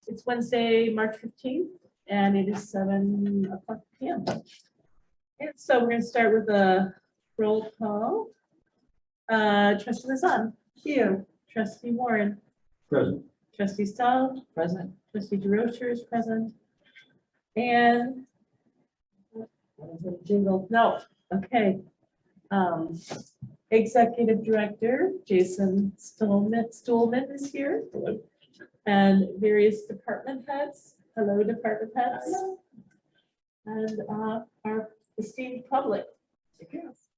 It's Wednesday, March 15th, and it is 7:00 p.m. And so we're going to start with a roll call. Trustee Lazan. Here. Trustee Warren. Present. Trustee Stahl. Present. Trustee DeRocher is present. And jingle, no, okay. Executive Director Jason Stolman is here. Hello. And various department heads. Hello, department heads. Hello. And our esteemed public.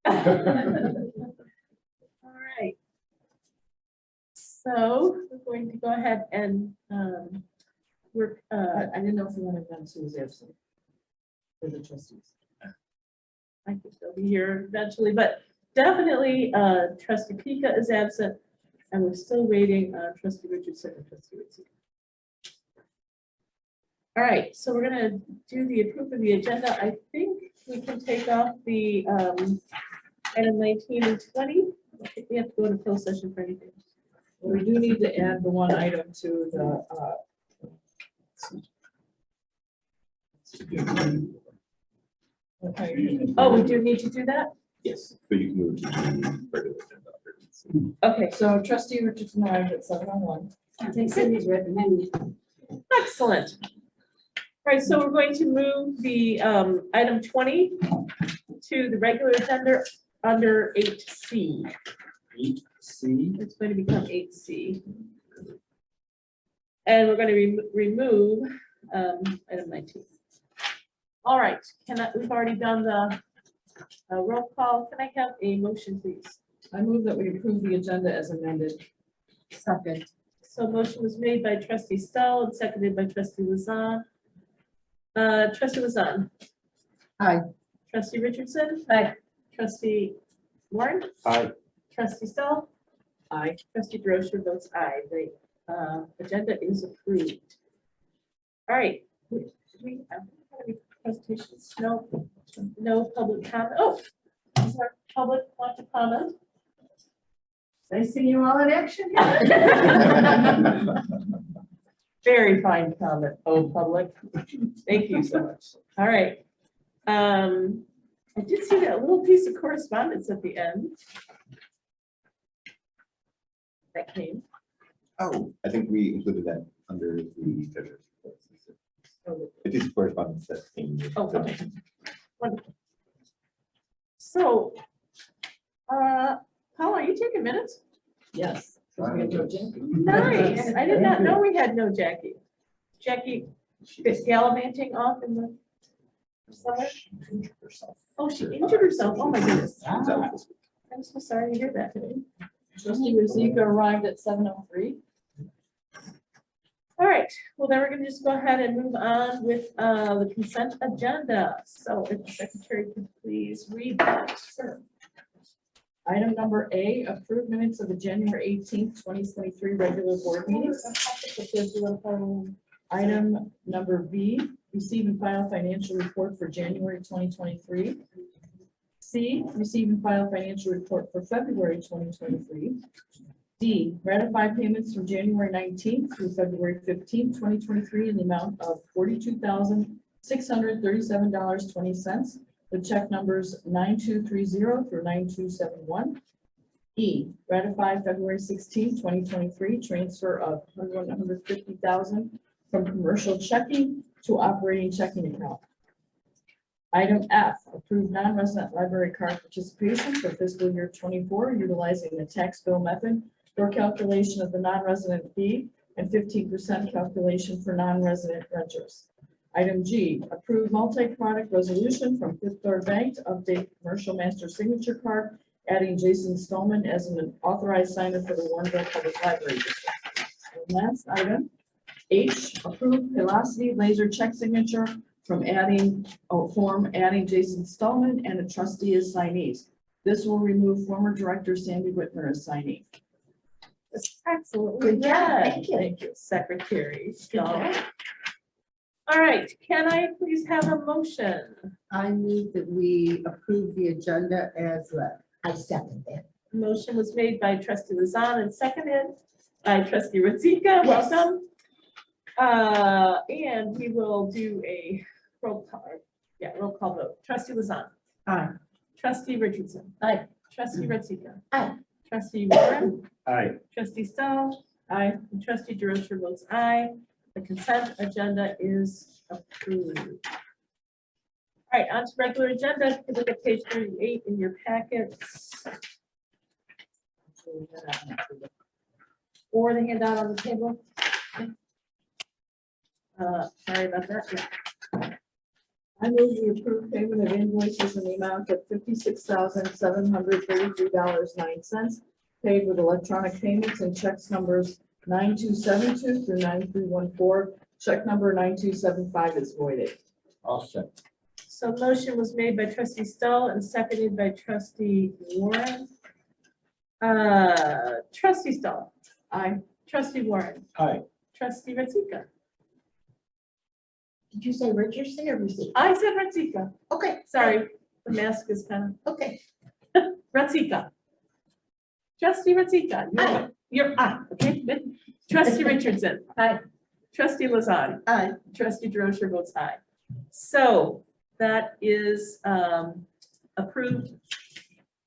All right. So we're going to go ahead and work. I didn't know if you wanted them to was absent for the trustees. I think they'll be here eventually, but definitely Trustee Pika is absent, and we're still waiting on Trustee Richardson and Trustee Ritchie. All right, so we're gonna do the approval of the agenda. I think we can take off the item 19 and 20. I don't think we have to go into closed session for anything. We do need to add the one item to the, okay. Oh, we do need to do that? Yes, but you can move to the regular agenda. Okay, So trustee Richardson arrived at 7:01. I think Cindy's recommended. excellent. All right, so we're going to move the item 20 to the regular agenda under 8C. 8C. It's going to become 8C. And we're going to remove item 19. All right, we've already done the roll call. Can I have a motion, please? I move that we approve the agenda as amended. Second. So motion was made by Trustee Stoll and seconded by Trustee Lazan. Trustee Lazan. Aye. Trustee Richardson. Aye. Trustee Warren. Aye. Trustee Stoll. Aye. Trustee DeRocher votes aye. The agenda is approved. All right. Do we have any presentations? No. No public comment. Oh, is there public want to comment? I see you all in action. Very fine comment, oh, public. Thank you so much. All right. I did see that little piece of correspondence at the end. That came. Oh, I think we included that under the treasurer's report. It is correspondence that came. Oh, okay. Wonderful. So, Paul, are you taking minutes? Yes. We have no Jackie. Nice. I did not know we had no Jackie. Jackie is gallivanting off in the summer. She injured herself. Oh, she injured herself. Oh, my goodness. She's out this week. I'm so sorry to hear that today. Trustee Rizika arrived at 7:03. All right. Well, then we're going to just go ahead and move on with the consent agenda. So if the secretary could please read that. Sure. Item number A, approved minutes of the January 18th, 2023 regular board meetings. Item number B, receive and file financial report for January 2023. C, receive and file financial report for February 2023. D, ratify payments from January 19th through February 15th, 2023 in the amount of $42,637.20 with check numbers 9230 through 9271. E, ratify February 16th, 2023 transfer of $150,000 from commercial checking to operating checking account. Item F, approve non-resident library card participation for fiscal year 24 utilizing the tax bill method for calculation of the non-resident fee and 15% calculation for non-resident renters. Item G, approve multi-product resolution from Fifth Third Bank to update commercial master signature card, adding Jason Stolman as an authorized signer for the Warrenville Public Library District. And last item, H, approve Velocity laser check signature from adding Jason Stolman and a trustee as signees. This will remove former director Sandy Whitmer as signee. Absolutely. Good job. Thank you. Thank you, Secretary. All right, can I please have a motion? I move that we approve the agenda as read. I second that. Motion was made by Trustee Lazan and seconded by Trustee Rizika. Yes. Welcome. And we will do a roll call vote. Trustee Lazan. Aye. Trustee Richardson. Aye. Trustee Retzika. Aye. Trustee Warren. Aye. Trustee Stoll. Aye. And Trustee DeRosa votes aye. The consent agenda is approved. All right, on to regular agenda. If you look at page 38 in your packets. Or the handout on the table. Sorry about that. Yeah. I move the approved payment of invoices in the amount of $56,733.09 paid with electronic payments and checks numbers 9272 through 9314. Check number 9275 is voided. I'll second. So motion was made by trustee Stoll and seconded by trustee Warren. Trustee Stoll. Aye. Trustee Warren. Aye. Trustee Retzika. Did you say Richardson or Receipt? I said Retzika. Okay, Sorry, the mask is kind okay. of, Retzika. Trustee Retzika. Aye. You're, okay. Good. Trustee Richardson. Aye. Trustee Lazan. Aye. Trustee DeRosa votes aye. So that is approved.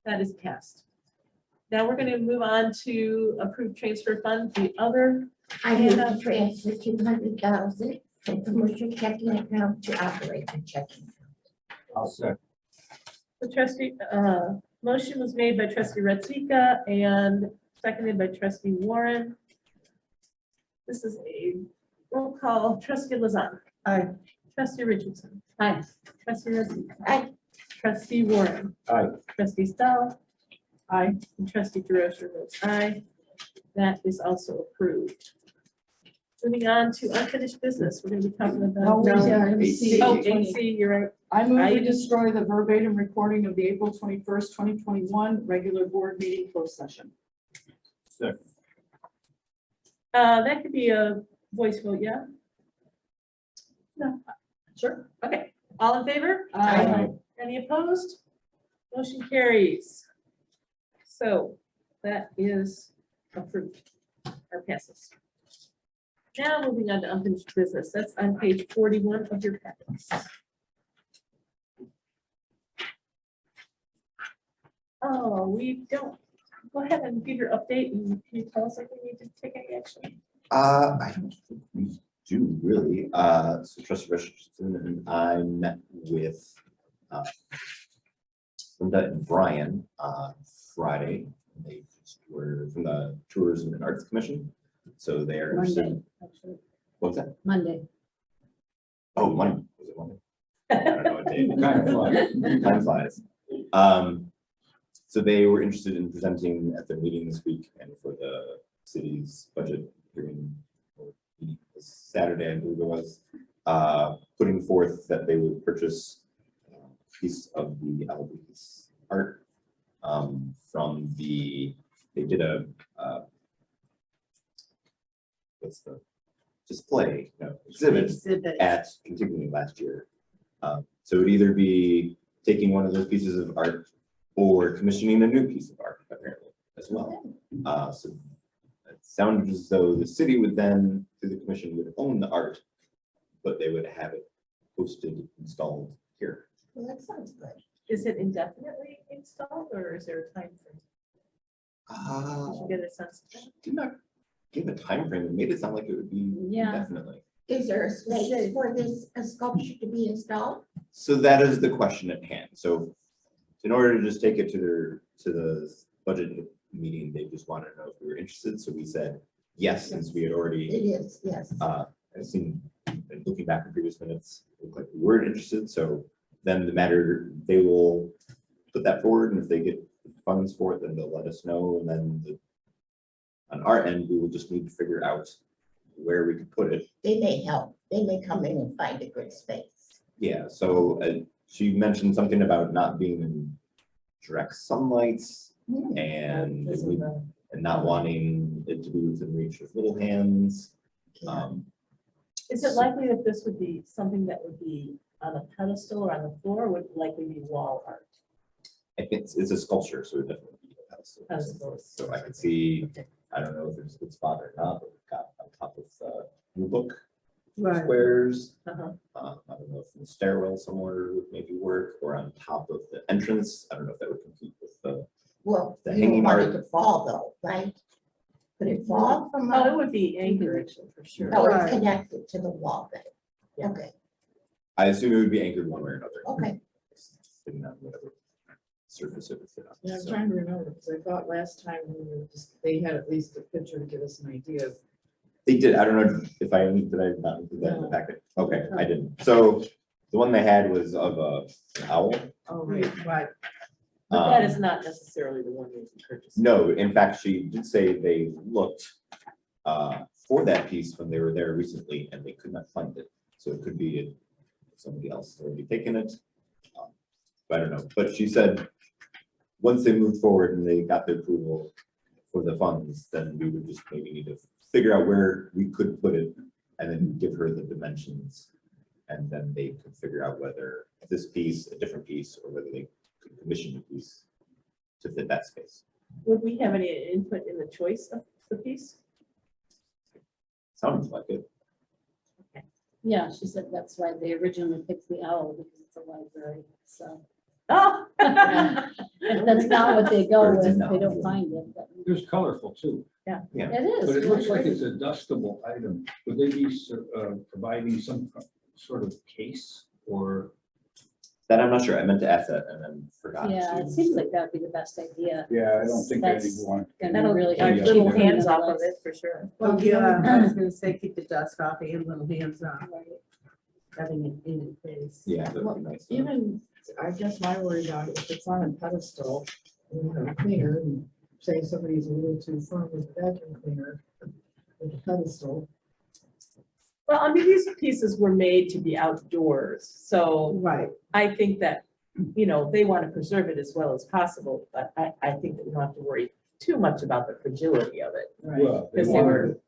That is passed. Now we're going to move on to approved transfer fund. The other, I move to transfer 200,000 from commercial checking account to operating checking. I'll second. the trustee, motion was made by trustee Retzika and seconded by trustee Warren. This is a roll call. Trustee Lazan. Aye. Trustee Richardson. Aye. Trustee Retzika. Aye. Trustee Warren. Aye. Trustee Stoll. Aye. And trustee DeRosa votes aye. That is also approved. Moving on to unfinished business, we're going to be talking about. No, No. item C. Oh, 8C, you're right. I move I- we destroy the verbatim recording of the April 21st, 2021 regular board meeting closed session. Second. That could be a voice vote, yeah? No, Sure. okay, all in favor? Aye. Any opposed? Motion carries. So that is approved or passes. Now moving on to unfinished business. That's on page 41 of your packets. Oh, we don't. Go ahead and give your update and can you tell us if we need to take any action? I don't think we do really. So trustee Richardson and I met with Linda and Brian on Friday. They were from the Tourism and Arts Commission. So they are interested. Monday, actually. What's that? Monday. Oh, Monday. Was it Monday? I don't know what day. Time flies. So they were interested in presenting at their meeting this week and for the city's budget hearing or meeting this Saturday, I believe it was, putting forth that they would purchase a piece of the Eloise art from the, they did a what's the display, no, exhibit at Contiguity last year. So it would either be taking one of those pieces of art or commissioning a new piece of art, apparently, as well. So it sounded as though the city would then, through the commission, would own the art, but they would have it posted, installed here. Well, that sounds good. Is it indefinitely installed or is there a time frame? Did you get a sense of that? Did not give a time frame. It made it sound like it would be Yeah. indefinitely. Is there a space for this sculpture to be installed? So that is the question at hand. So in order to just take it to the budget meeting, they just wanted to know if we were interested. So we said yes, since we had already It is, yes. I've seen, and looking back in previous minutes, it looked like we were interested. So then the matter, they will put that forward, and if they get funds for it, then they'll let us know. And then on our end, we will just need to figure out where we could put it. They may help. They may come in and find a good space. Yeah, so she mentioned something about not being in direct sunlight and not wanting it to be within reach of little hands. Is it likely that this would be something that would be on a pedestal or on the floor, or would it likely be wall art? I think it's a sculpture, so it definitely be a pedestal. Pedestal. So I could see, I don't know if there's a good spot or not, but we've got on top of the blue book, Right. squares. Uh-huh. I don't know if in the stairwell somewhere would maybe work, or on top of the entrance. I don't know if that would compete with the, Well, The you don't hanging want it art- to fall though, right? Could it fall from, Oh, it would be anchored for sure. oh, it's Right. connected to the wall then? Yeah. Okay, I assume it would be anchored one way or another. okay. Depending on whatever surface it would fit on. Yeah, I'm So- trying to remember, because I thought last time we were just, they had at least a picture to give us an idea of. They did, I don't know if I, did I not include that in the No. packet? Okay, I didn't. So the one they had was of an owl. Oh, right. Right. But that Um, is not necessarily the one we purchased. No, in fact, she did say they looked for that piece when they were there recently and they could not find it. So it could be somebody else already taken it. But I don't know, but she said, once they moved forward and they got the approval for the funds, then we would just maybe need to figure out where we could put it and then give her the dimensions. And then they could figure out whether this piece, a different piece, or whether they could commission a piece to fit that space. Would we have any input in the choice of the piece? Sounds like it. Yeah, she said that's why they originally picked the owl, because it's a library, so. Oh. If that's not what they go Birds with, and they owls. don't find it, but It was colorful too, it is. but it looks like really it's a dustable item. Would they be providing some sort of case or? That I'm not sure. I meant to ask that and then forgot. pretty. Yeah, to. it seems like that'd be the best idea. Yeah, I don't think I'd That's want. gonna That'll be really our hard. little Keep it hands on off the of it list. for sure. Oh, yeah, I was gonna say, keep the dust off and little hands off, Right. having it in its face. Yeah, that would be nice. Even, I guess my worry about it, if it's on a pedestal, you know, cleaner, and say somebody's a little too firm with the vacuum cleaner with the pedestal. Well, I mean, these pieces were made to be outdoors, so Right, I think that, you know, they want to preserve it as well as possible, but I think that we don't have to worry too much about the fragility of it. Well, they Because they were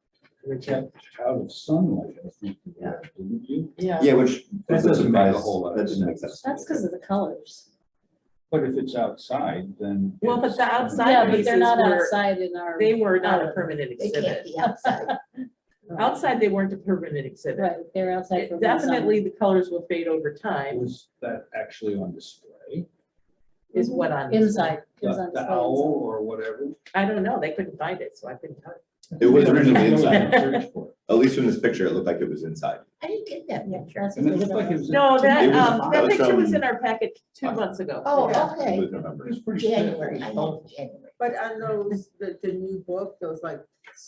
wanted it kept out of sunlight, I think. Yeah. Didn't you? Yeah, which. That was a doesn't make a surprise. whole lot of That didn't make sense. sense. That's because of the colors. But if it's outside, then. Well, but it's, the outside Yeah, but pieces they're not were- outside in our. They were not a permanent They can't exhibit. be outside. Outside, they weren't a permanent exhibit. Right, they're outside. for one summer. Definitely, the colors will fade over time, Was that actually on display? is what on. Inside. It was on The display owl inside. or whatever? I don't know, they couldn't find it, so I couldn't tell. It was originally inside. Search for it. At least from this picture, it looked like it was inside. I didn't get that Yeah, picture. that's And it what looked like it was. No, that, It was- that that was picture was from- in our packet 2 months ago. Oh, Yeah, okay. It was November. It was pretty. January, I simple. know January. but on those, the new book, those like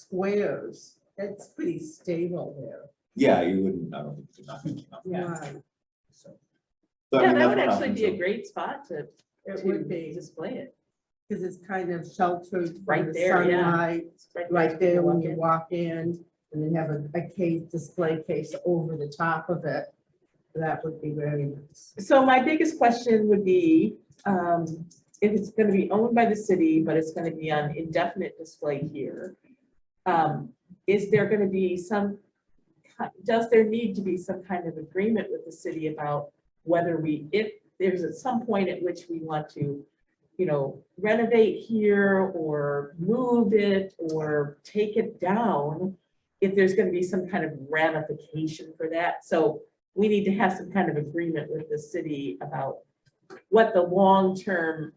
squares, that's pretty stable there. Yeah, you wouldn't, I don't think you're not gonna. Yeah. Right, So I Yeah, mean, that that's would one actually option, be a so- great spot to it would be, display it. because it's kind of sheltered Right from the there, yeah. sunlight, It's right right there when you in. walk in, and then have a case, display case over the top of it. That would be very nice. So my biggest question would be, if it's gonna be owned by the city, but it's gonna be on indefinite display here. Is there gonna be does there need to be some kind of agreement with the city about whether if there's at some point at which we want to, you know, renovate here or move it or take it down, if there's gonna be some kind of ramification for that. So we need to have some kind of agreement with the city about what the long-term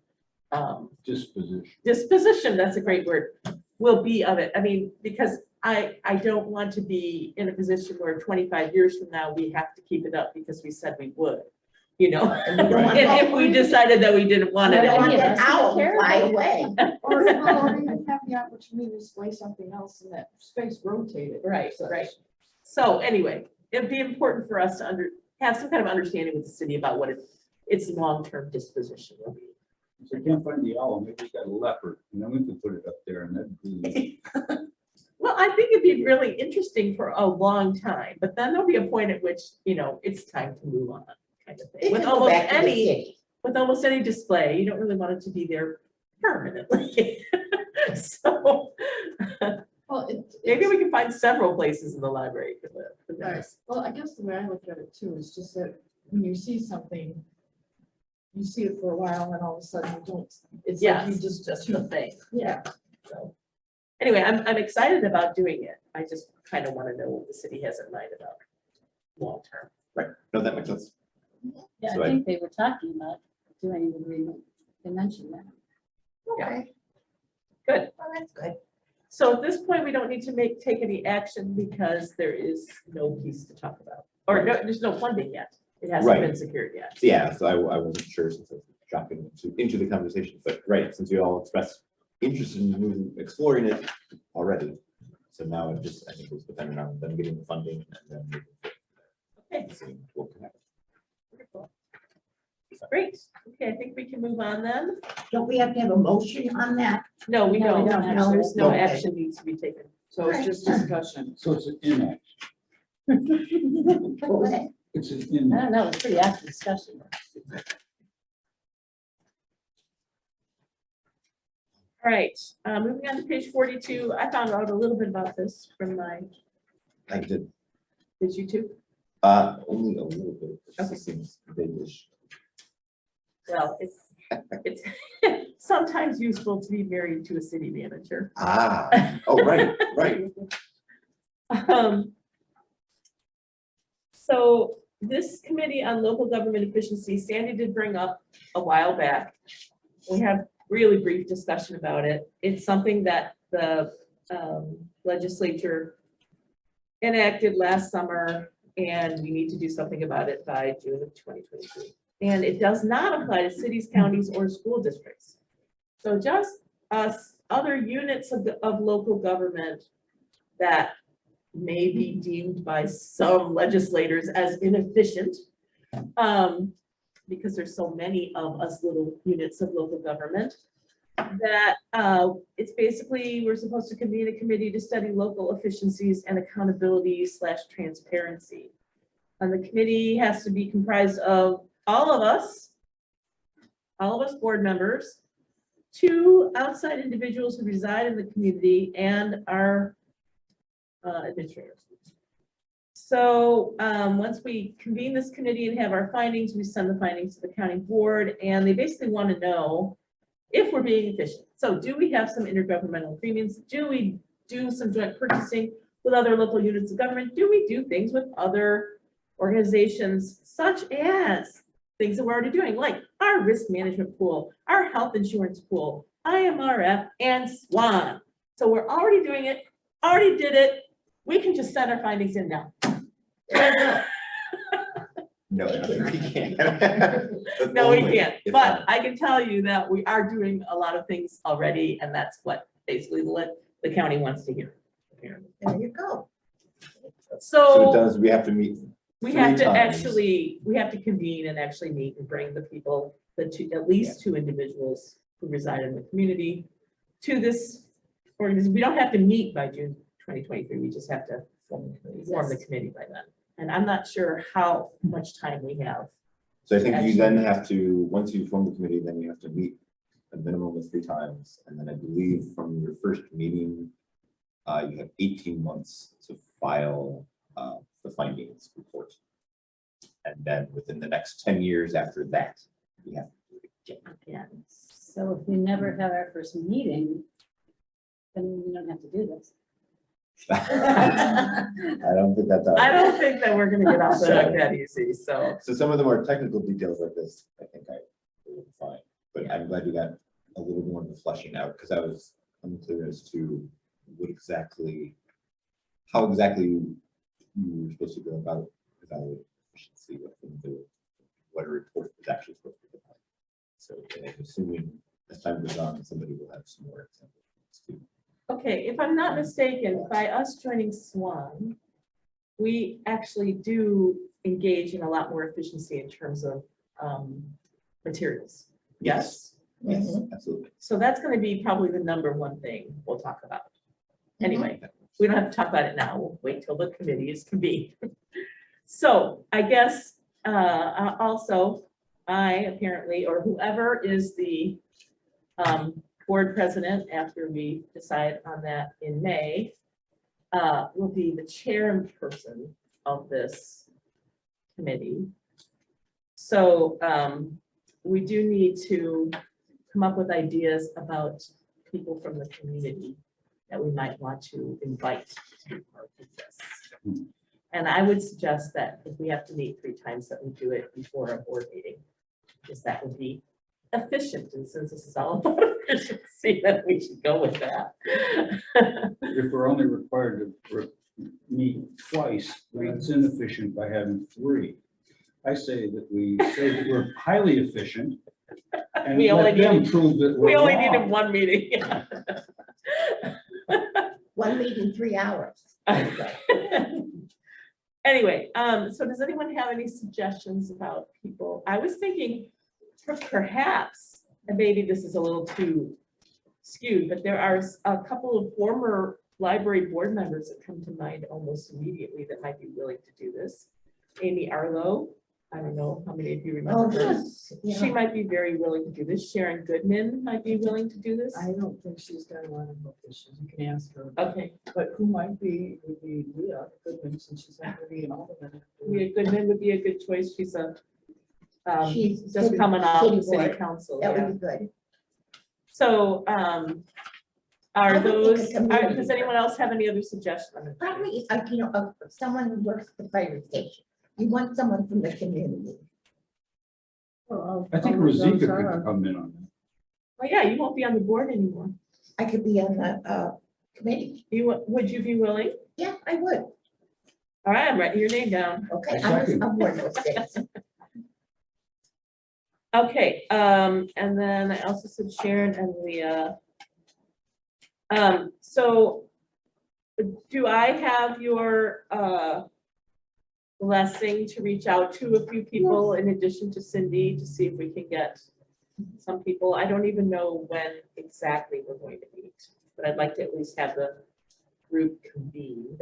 disposition, that's a great word, will be of it. I mean, because I don't want to be in a position where 25 years from now, we have to keep it up because we said we would, you know? And we don't want And that- if we decided that we didn't want We it don't want anymore. that owl to fly away. Or even have the opportunity to display something else in that space rotated. Right, right. So anyway, it'd be important for us to have some kind of understanding with the city about what its long-term disposition will be. If I can't find the owl, maybe we got a leopard, and then we could put it up there and that'd be. Well, I think it'd be really interesting for a long time, but then there'll be a point at which, you know, it's time to move on, kind of It thing. can go back to the city. With almost any display, you don't really want it to be there permanently. So Well, maybe we can find several places in the library for this. Well, I guess the way I look at it too is just that when you see something, you see it for a while and all of a sudden you don't, it's like you Yes, just, just the thing. yeah. So anyway, I'm excited about doing it. I just kind of want to know what the city has in mind about long-term. Right, no, that makes sense. Yeah, So I I- think they were talking about doing an agreement. They mentioned that. Okay, Good. well, that's good. So at this point, we don't need to take any action because there is no piece to talk about. Or no, there's no funding yet. It hasn't Right. been secured yet. So yeah, so I wasn't sure since I was dropping into the conversation, but right, since you all expressed interest in exploring it already. So now it just, I think it's dependent on them getting the funding and then moving forward. Okay. Seeing what can happen. Wonderful. Great. Okay, I think we can move on then. Don't we have to have a motion on that? No, we No, we don't. don't have No, to. there's no Okay. action needs to be taken. So it's just discussion. So it's an inaction. Go ahead. It's an I inaction. don't know, it's pretty active discussion. All right, moving on to page 42. I found out a little bit about this from I did, did you too? only a little bit. It just Okay. seems vague-ish. Well, it's sometimes useful to be married to a city manager. Ah, oh, right, right. So this committee on local government efficiency, Sandy did bring up a while back. We had really brief discussion about it. It's something that the legislature enacted last summer, and we need to do something about it by June of 2023. And it does not apply to cities, counties, or school districts. So just us, other units of local government that may be deemed by some legislators as inefficient, because there's so many of us little units of local government, that it's basically, we're supposed to convene a committee to study local efficiencies and accountability / transparency. And the committee has to be comprised of all of us board members, 2 outside individuals who reside in the community, and our administrators. So once we convene this committee and have our findings, we send the findings to the county board, and they basically want to know if we're being efficient. So do we have some intergovernmental agreements? Do we do some joint purchasing with other local units of government? Do we do things with other organizations, such as things that we're already doing, like our risk management pool, our health insurance pool, IMRF, and SWAN? So we're already doing it, already did it. We can just send our findings in now. No, I think we can't. No, we Only can't, if but I can tell you that we are doing a lot of things already, and that's what basically the county wants to hear. apparently. There you go. So it So does, we have to meet. we have 3 to times. we have to convene and actually meet and bring the people, at least 2 individuals who reside in the community to this organization. We don't have to meet by June 2023, we just have to form the committee by then. And I'm not sure how much time we have. So I think you then have to, once you form the committee, then you have to meet a minimum of 3 times. And then I believe from your first meeting, you have 18 months to file the findings report. And then within the next 10 years after that, you have to do it again. So if we never have our first meeting, then we don't have to do this. I don't think that's. I don't think that we're gonna get off the hook that easy, so. So some of the more technical details like this, I think I will find, but I'm glad you got a little more of the fleshing out, because I was unclear as to what exactly, how exactly you were supposed to go about evaluating efficiency, what a report is actually supposed to be like. So I'm assuming as time goes on, somebody will have some more examples too. Okay, if I'm not mistaken, by us joining SWAN, we actually do engage in a lot more efficiency in terms of materials. Yes? Yes, absolutely. So that's gonna be probably the #1 thing we'll talk about. Anyway, we don't have to talk about it now. We'll wait till the committee is convened. So I guess also, I apparently, or whoever is the board president, after we decide on that in May, will be the chairperson of this committee. So we do need to come up with ideas about people from the community that we might want to invite to be part of this. And I would suggest that if we have to meet 3 times, that we do it before a board meeting. Because that would be efficient, and since this is all about efficiency, then we should go with that. If we're only required to meet twice, then it's inefficient by having 3. I say that we say that we're highly efficient. And We only let them needed- prove that We we're only needed wrong. 1 meeting. One meeting, 3 hours. Anyway, so does anyone have any suggestions about people? I was thinking perhaps, and maybe this is a little too skewed, but there are a couple of former library board members that come to mind almost immediately that might be willing to do this. Amy Arlo, I don't know how many of you Oh, remember her. yes. She might be very willing to do this. Sharon Goodman might be willing to do this. I don't think she's got a lot of health issues. You can ask her. Okay, But who might be, would be Leah Goodman, since she's not going to be an alderman. Leah Goodman would be a good choice. She's a, She's just city- coming off city the city board. council. That yeah. would be good. So, I are would think a those, community does anyone else have any other suggestions? Probably, someone who works at the fire station. You want someone from the community. I think Rosika could come in on that. Well, yeah, you won't be on the board anymore. I could be on the committee. Would you be willing? Yeah, I would. All right, I'm writing your name down. Okay, I second. I'm one of those things. Okay, and then I also said Sharon and Leah. So do I have your blessing to reach out to a few people in addition to Cindy to see if we can get some people? I don't even know when exactly we're going to meet, but I'd like to at least have the group convened.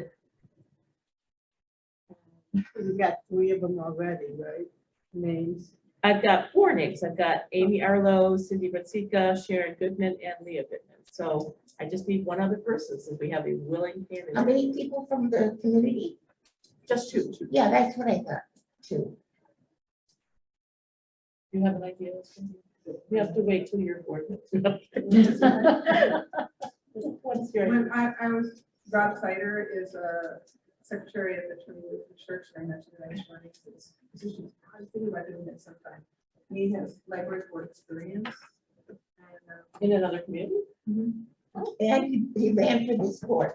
We got 3 of them already, right? Names. I've got 4 names. I've got Amy Arlo, Cindy Ratzika, Sharon Goodman, and Leah Goodman. So I just need 1 other person since we have a willing How candidate. many people from the community? Just 2. Yeah, that's what I thought, too. Do you have an idea? Cindy? You have to wait till your board. What's your? When I was, Rob Sider is a secretary of the Trinity Lutheran Church, and I mentioned that I was running his position. I was thinking about doing it sometime. He has library board experience. And, In another community? And he ran for this board.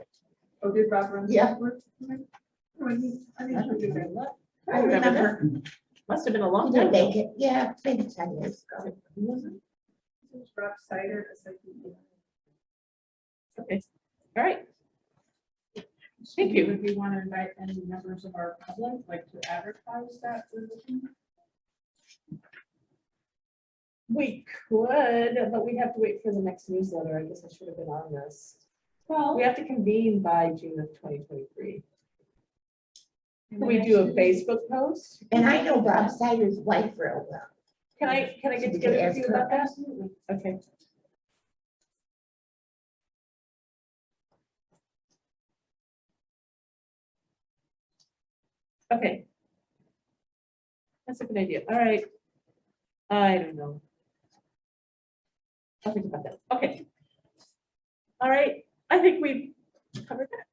oh, did Rob run? Yeah. Oh, I think he did that. I remember. Must have been a He long time didn't make ago. it, yeah, maybe 10 years ago. It's Rob Sider, a second. Okay, all right. Thank you. Would we want to invite any members of our public, like to advertise that position? We could, but we have to wait for the next newsletter. I guess I should have been on this. Well, We have to convene by June of 2023. Can we do a Facebook post? And I know Rob Sider's wife real well. Can I get We could together with ask you her. about that? Okay. Okay. That's a good idea. All right. I don't know. I'll think about that. Okay. All right. I think we've covered that.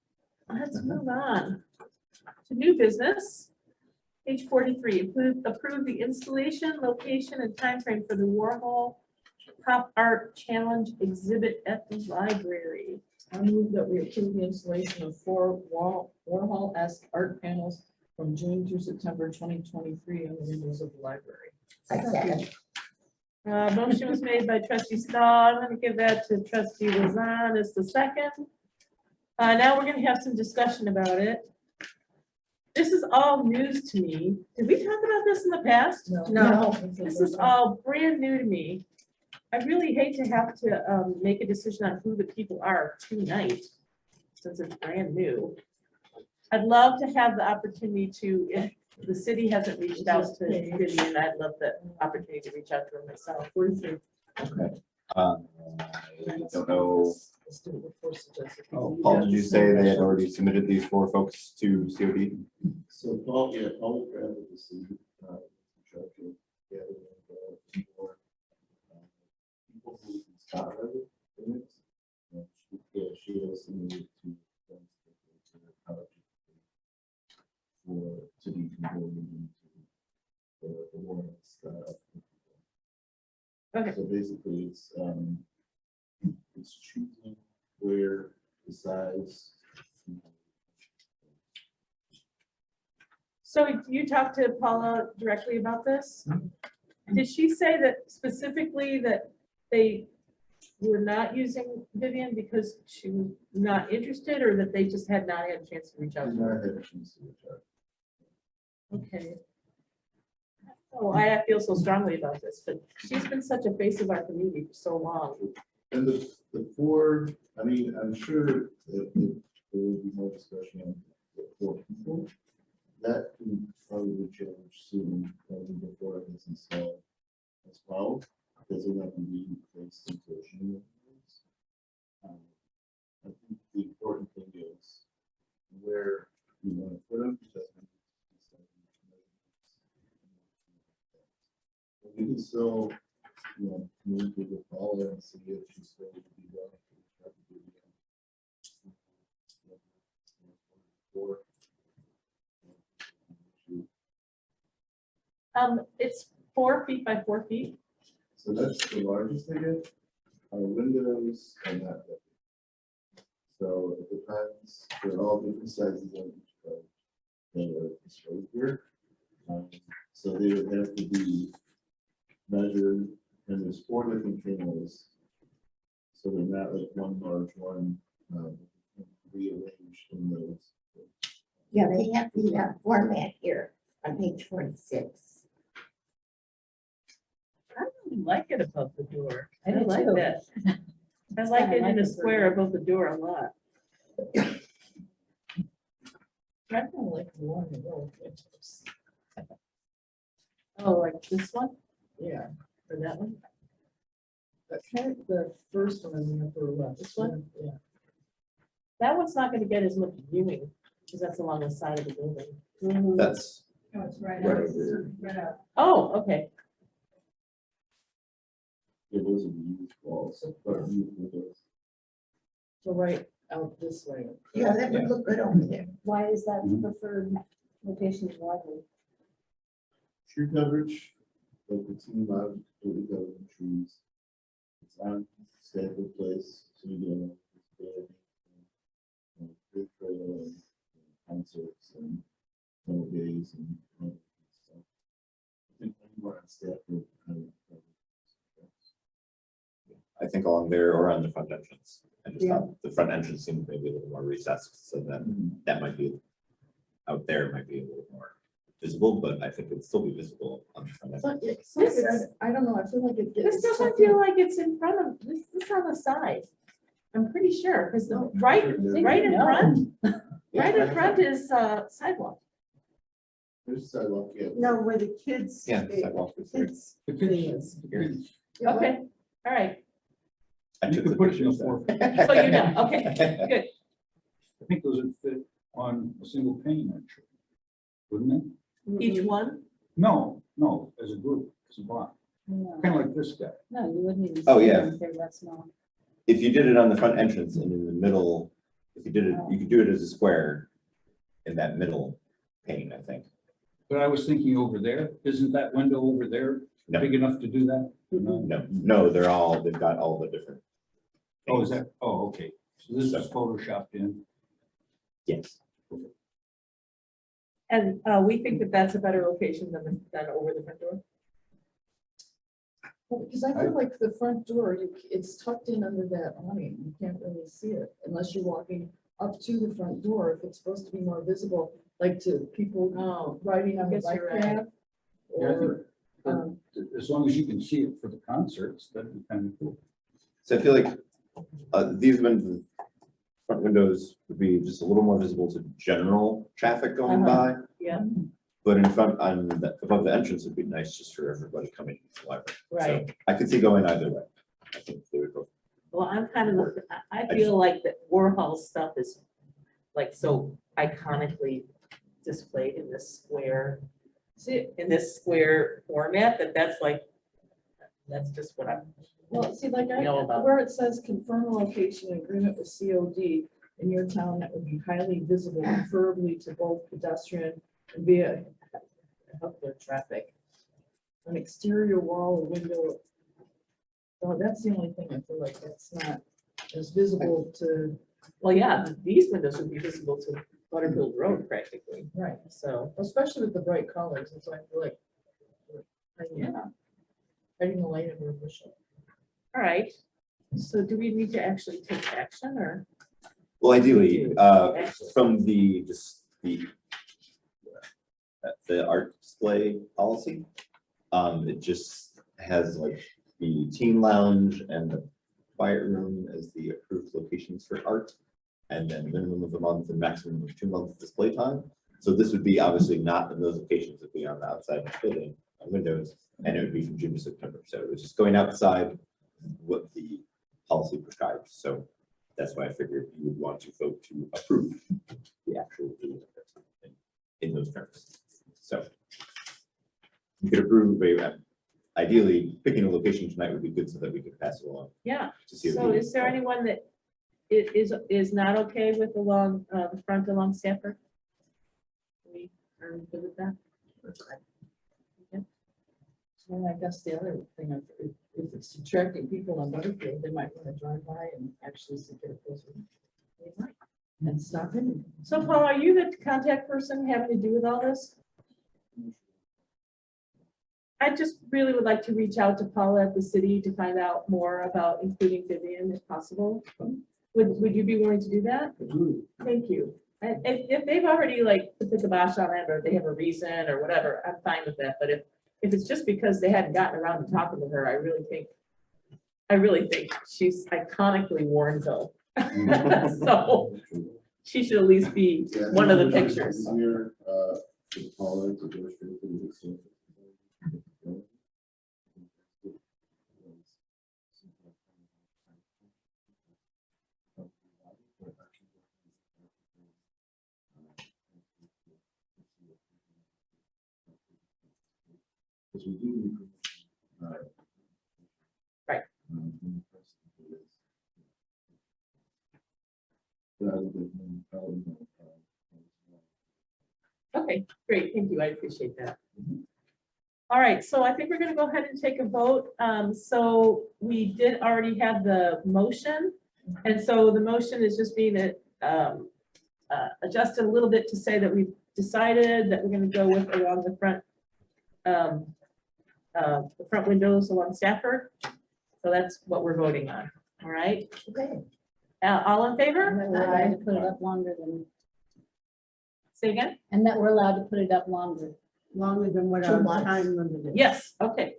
Let's move on to new business. Page 43, approve the installation, location, and timeframe for the Warhol Pop Art Challenge exhibit at the library. I move that we approve the installation of 4 Warhol-esque art panels from June through September 2023 on the windows of the library. I said, Motion was made by trustee Stahl. I'm gonna give that to trustee Lozan as the second. Now we're gonna have some discussion about it. This is all news to me. Did we talk about this in the past? no, This is all brand new to me. I really hate to have to make a decision on who the people are tonight, since it's brand new. I'd love to have the opportunity to, if the city hasn't reached out to Vivian, I'd love the opportunity to reach out to her myself. Okay. I don't know. Let's do it before suggested. Oh, Paul, did you say they had already submitted these 4 folks to COD? So Paul, yeah, Paul drafted the seed, construction, for people who start with it. Yeah, she also needed to. going into the Warren's, Okay. So basically, it's choosing where the size. So you talked to Paula directly about this? Did she say that specifically that they were not using Vivian because she was not interested, or that they just had not had a chance to reach out to her? Okay. Oh, I feel so strongly about this, but she's been such a face of our community for so long. And the four, I mean, I'm sure that there will be more discussion on the 4 people. That can probably change soon, before it is installed as well, because it'll have to be placed into a shooting. I think the important thing is where you want to put them. Because we can still, communicate with Paula and see if she's still to be done. It's 4 feet by 4 feet. So that's the largest they get. Our windows are not that big. So it depends, they're all different sizes on each code. They are displayed here. So they would have to be measured, and there's 4 different cameras. So they're not like one large one, rearranged in those. Yeah, they have the format here on page 46. I really like it above the door. I do like too. that. I It's like kinda it like in a a square burger. above the door a lot. I kind of like the one in the middle. Oh, like this one Yeah, or that one? but kind of the first one in the upper left. This one? Yeah. That one's not gonna get as much viewing because that's along the side of the building. That's No, it's right right out. over here. Right out. Oh, okay. Yeah, those are the used walls, but used windows. So right out this way. Yeah, that would look good over there. Why is that Mhm. preferred location in Warrenville? Tree coverage, like the team out, completely covered in trees. It's on stable place, so you get big trail and concerts and days and all that stuff. I think anywhere on staff would kind of. I think along there or on the front entrance. I just Yeah. thought the front entrance seemed maybe a little more recessed, so then that might be, out there might be a little more visible, but I think it'd still be visible on the front So, entrance. I don't know, I feel like it gets. This doesn't feel like it's in front of, this on the side. I'm pretty sure, because the right in front, right in front is sidewalk. There's sidewalk, yeah. No, where the kids. Yeah, sidewalk is there. Kids. The thing kids, is. Here. Okay, all right. I You took could the put it in a pictures 4. there. So you know, okay, good. I think those would fit on a single pane, actually. Wouldn't it? Each one? No, as a group, as a block, No, kind of like this guy. no, you wouldn't even. Oh, see yeah. them if they're that small. If you did it on the front entrance and in the middle, if you did it, you could do it as a square in that middle pane, I think. But I was thinking over there, isn't that window over there No. big enough to do that? No. No, they've got all the different. Oh, is that, oh, okay. So this is photoshopped in. Yes. And we think that that's a better location than over the front door. Well, because I feel like the front door, it's tucked in under that awning, you can't really see it unless you're walking up to the front door, if it's supposed to be more visible, like to people riding on the Guess bike you're right. path. Yeah, I think Or, As long as you can see it for the concerts, that'd be kind of cool. So I feel like these front windows would be just a little more visible to general traffic going by. Yeah. But in front, above the entrance would be nice just for everybody coming to the library. Right. So I could see going either way. I think they would both. Well, I'm kind of, I feel like that Warhol's stuff is like so iconically displayed in this square, format, that's just what I'm. well, see, like Know about. where it says confirm the location in agreement with COD in your town, that would be highly visible, preferably to both pedestrian and help their traffic. An exterior wall or window. Well, that's the only thing I feel like that's not as visible to, Well, yeah, these windows would be visible to Butterfield Road practically, right, so, especially with the bright colors, and so I feel like. Yeah. Hiding the light under a bushel. all right. So do we need to actually take action or? Well, ideally, Actually. from just the art display policy, it just has like the teen lounge and the quiet room as the approved locations for art, and then minimum of a month and maximum of 2 months display time. So this would be obviously not in those locations, it'd be on the outside of the building, on windows, and it would be from June to September. So it was just going outside what the policy prescribes. So that's why I figured you would want to vote to approve the actual doing of it in those terms. So you could approve, ideally, picking a location tonight would be good so that we could pass it along Yeah, to see. if so we- is there anyone that is not okay with along, the front along Stafford? We are good with that? And I guess the other thing, if it's attracting people on Butterfield, they might want to drive by and actually see it closer. They might, and stop in. So Paul, are you the contact person having to do with all this? I just really would like to reach out to Paula at the city to find out more about including Vivian if possible. Would you be willing to do that? Thank you. And if they've already like put the kibosh on it or they have a reason or whatever, I'm fine with that. But if it's just because they hadn't gotten around to talking to her, I really think she's iconically Warrenville. So she should at least be Yeah, one of the it's pictures. easier, to follow, to go straight to the extent. Because we do need, Right. Okay, great, thank you, I appreciate that. All right, so I think we're gonna go ahead and take a vote. So we did already have the motion. And so the motion is just being adjusted a little bit to say that we've decided that we're gonna go with along the front windows along Stafford. So that's what we're voting on, all right? Okay. All in And favor? that we're allowed to put it up longer than, Say again? and that we're allowed to put it up longer. Longer than what 2 our months. time limit is. Yes, okay.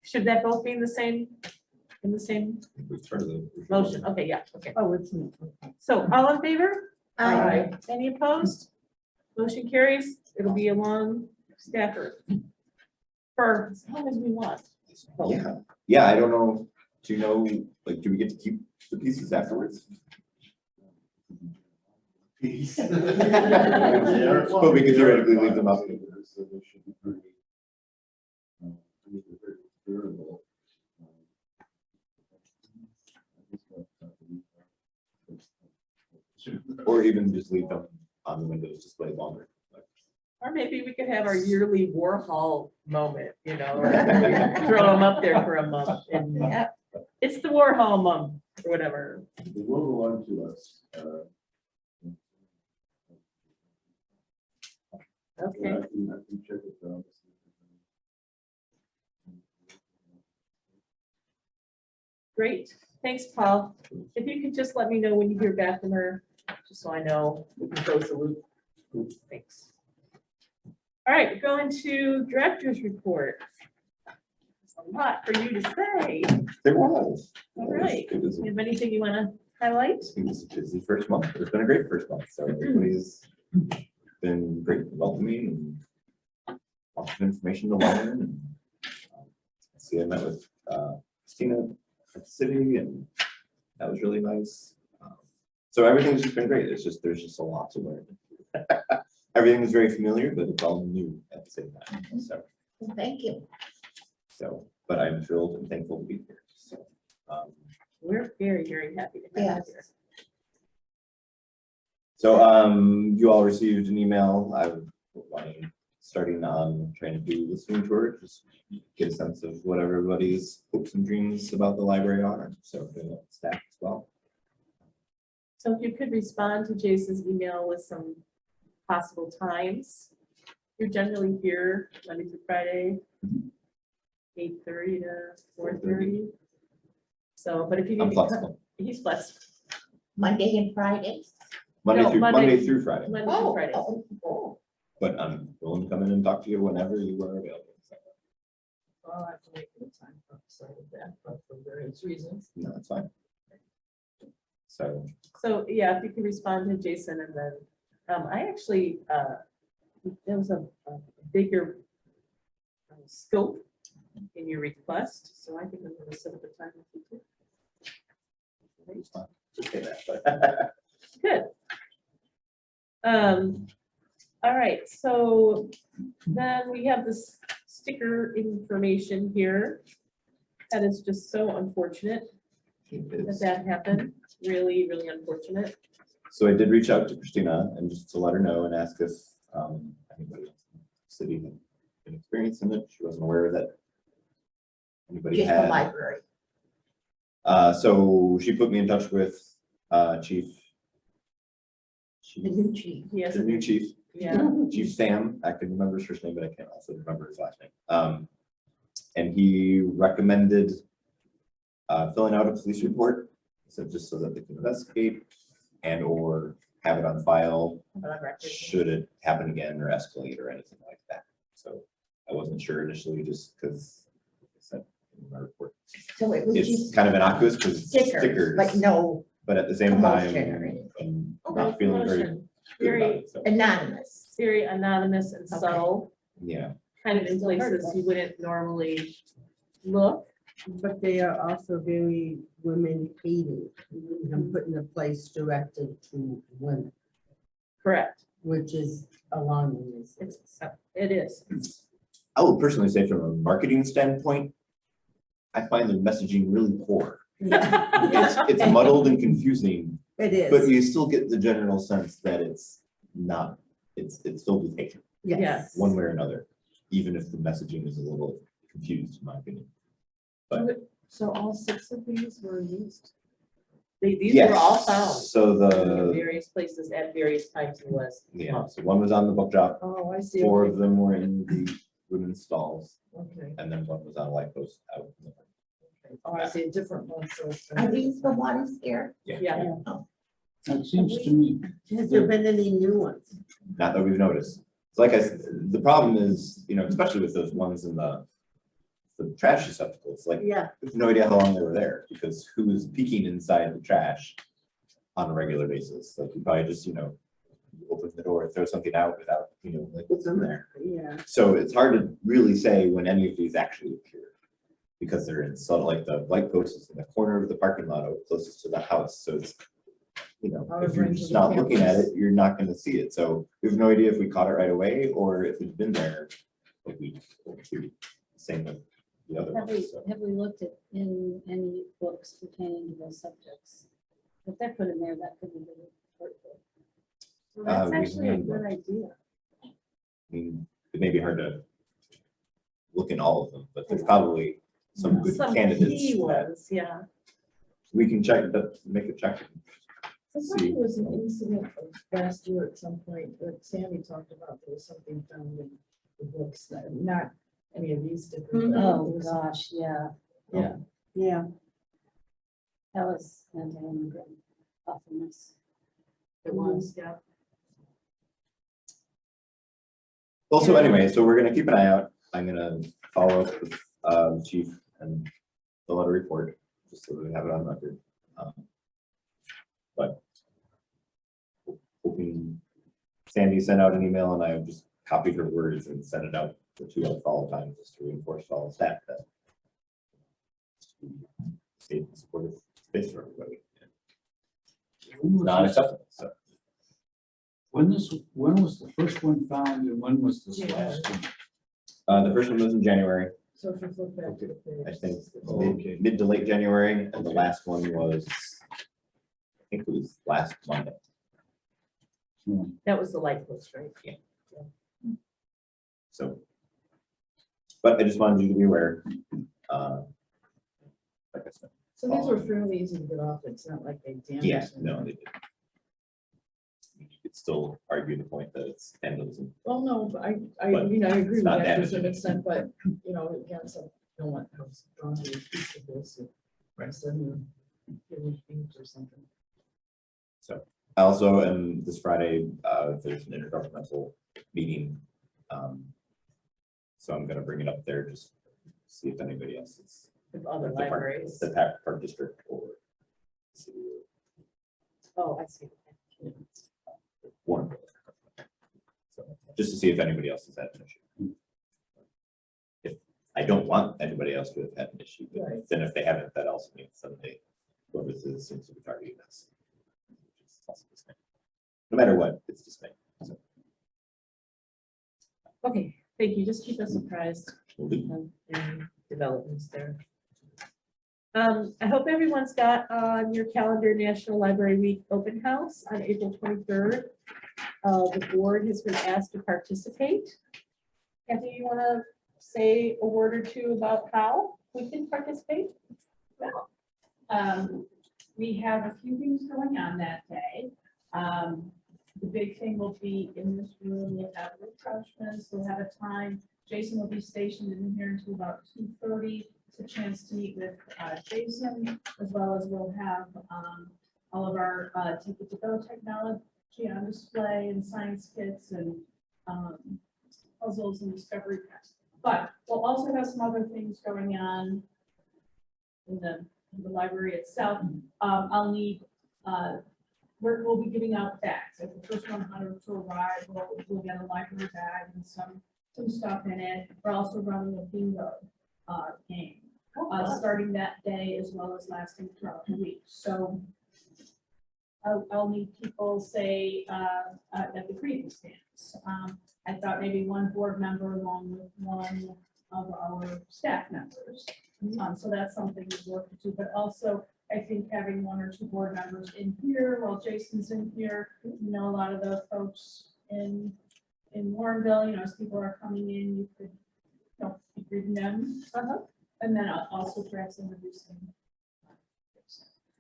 Should that both be in the same It's part of the motion? Okay, yeah, okay. Oh, it's. So all in favor? Aye. Any opposed? Motion carries. It'll be along Stafford. For as long as we want. Yeah, yeah, I don't know, do you know, like, do we get to keep the pieces afterwards? But we could theoretically leave them up. So they should be pretty, I think they're very durable. Or even just leave them on the windows display longer. Or maybe we could have our yearly Warhol moment, you know, or throw them up there for a month. And yeah, it's the Warhol month or whatever. They will belong to us. Okay, I can check it out. great. Thanks, Paul. If you could just let me know when you hear back from her, just so I know we can close the loop. Thanks. All right, going to director's report. There's a lot for you to say. There was. All right. It was, You have anything you want to highlight? it was a busy first month, but it's been a great first month, so everybody's been great, welcoming, and lots of information to learn. And see, I met with Christina at the city, and that was really nice. So everything's just been great. It's just, there's just a lot to learn. Everything is very familiar, but it's all new at the same time. Well, thank you. So, but I'm thrilled and thankful to be here. So, We're very, very happy to have you Yes. here. so you all received an email. I wanted starting on trying to do listening tour, just get a sense of what everybody's hopes and dreams about the library are. So the staff as well. So if you could respond to Jason's email with some possible times. You're generally here Monday through Friday, 8:30 to 4:30. So, but if you I'm need to come, flexible. he's flexible. Monday and Fridays. Monday No, through Monday through Friday, Monday through Friday. Oh. but I'm willing to come in and talk to you whenever you are available. So, I'll have to make the time outside of that, but for various reasons. no, that's fine. So So, yeah, if you can respond to Jason and then, I actually, there was a bigger scope in your request, so I think I'm gonna set up a time with you too. it's fine. Just say that, but Good. All right, so then we have this sticker information here. That is just so unfortunate it that is. that happened. Really, really unfortunate. So I did reach out to Christina and just to let her know and ask if anybody else in the city had been experiencing it. She wasn't aware that anybody Just the had. library. So she put me in touch with Chief. The new chief. Yes, The new chief, yeah, Chief Sam. I can remember his first name, but I can't also remember his last name. And he recommended filling out a police report, so just so that they can investigate and or have it on file should it happen again or escalate or anything like that. So I wasn't sure initially just because I said in my report. So it was It's just kind of innocuous because it's stickers, but no but at the same time, commotion or anything. I'm Oh, not feeling very commotion. good about Very, it. So, Anonymous. very anonymous and Okay. subtle, yeah, kind of in places you wouldn't normally look. But they are also very women hating and put in a place directed to women, Correct. which is alarming. It is. I will personally say from a marketing standpoint, I find the messaging really poor. It's muddled and confusing, It but is, you still get the general sense that it's not, it's filled with hatred, yes. one way or another, even if the messaging is a little confused, in my opinion. But So all 6 of these were used? These were all yes, found so in the, various places at various times in the list. yeah, so one was on the book drop, Oh, I see. 4 Okay. of them were in the women's stalls, Okay. and then one was on a light post out. in the- Oh, I see a different one, so. it's Are these the ones here? Yeah, It seems to me, Has there been any new ones? Not that we've noticed. So like I said, the problem is, especially with those ones in the trash receptacles, like, Yeah, we have no idea how long they were there, because who is peeking inside the trash on a regular basis? Like, you probably just, open the door, throw something out without, like, what's in there? yeah. So it's hard to really say when any of these actually appear, because they're in sort of like the light post is in the corner of the parking lot closest to the house, so it's, if you're just not looking at it, you're not gonna see it, so we have no idea if we caught it right away, or if it's been there a week or 2, same with the other Have we, ones, so. have we looked at in any books pertaining to those subjects? If they're put in there, that could be really hurtful. well, that's we actually a haven't good looked. idea. I mean, it may be hard to look in all of them, but there's probably some good Some candidates key that ones, yeah. we can check, make a check. I thought there was an incident last year at some point that Sandy talked about. There was something found in the books, not any of these stickers. but Oh, there was- gosh, yeah, Yeah, that was anti-immigrant awfulness. It was, yeah. Well, so anyway, so we're gonna keep an eye out. I'm gonna follow up with the chief and the letter report, just so we have it on record. But hoping Sandy sent out an email and I just copied her words and sent it out the 2 other follow times just to reinforce to all the staff that safe and supportive space for everybody. when Not was this- acceptable, so. when was the first one found and when was this last one? The first one was in January, So if you flip back to the page. I think Oh, okay. mid to late January, and the last one was, I think it was last Monday. That was the light post, right? Yeah. So, but I just wanted you to be aware. Like I said, So these were fairly easy to get off. It's not like they damaged. yeah, them. no, they didn't. You could still argue the point that it's vandalism. Well, no, but I But agree it's with not that to some damaging. extent, but, you know, again, so no one else drawn to a piece of this. Right. Suddenly, getting things or something. So I also am this Friday, there's an intergovernmental meeting. So I'm gonna bring it up there, just see if anybody else is. With other the park- libraries. The park district or. city Oh, I see. or Warrenville. So just to see if anybody else has had an issue. If I don't want anybody else to have had an issue, but Right. then if they haven't, that also means someday whoever this is seems to be targeting us. Which is also dismaying. No matter what, it's dismaying. So Okay, thank you. Just keep us apprised we'll do. of any developments there. I hope everyone's got on your calendar National Library Week open house on April 23rd. The board has been asked to participate. Kathy, you want to say a word or two about how we can participate? We have a few things going on that day. The big thing will be in this room, we'll have refreshments, we'll have a time. Jason will be stationed in here until about 2:30. It's a chance to meet with Jason, as well as we'll have all of our Take It To Go technology on display and science kits and puzzles and discovery packs. But we'll also have some other things going on in the library itself. I'll need, we'll be giving out bags. Like the first 100 to arrive, we'll get a library bag and some stuff in it. We're also running a bingo game, starting that day as well as lasting throughout the week. So I'll need people say at the greeting stands. I thought maybe one board member along with one of our staff members. So that's something to work to, but also I think having one or two board members in here while Jason's in here, you know, a lot of the folks in Warrenville, you know, as people are coming in, you could, you know, be greeting them. And then also perhaps introducing.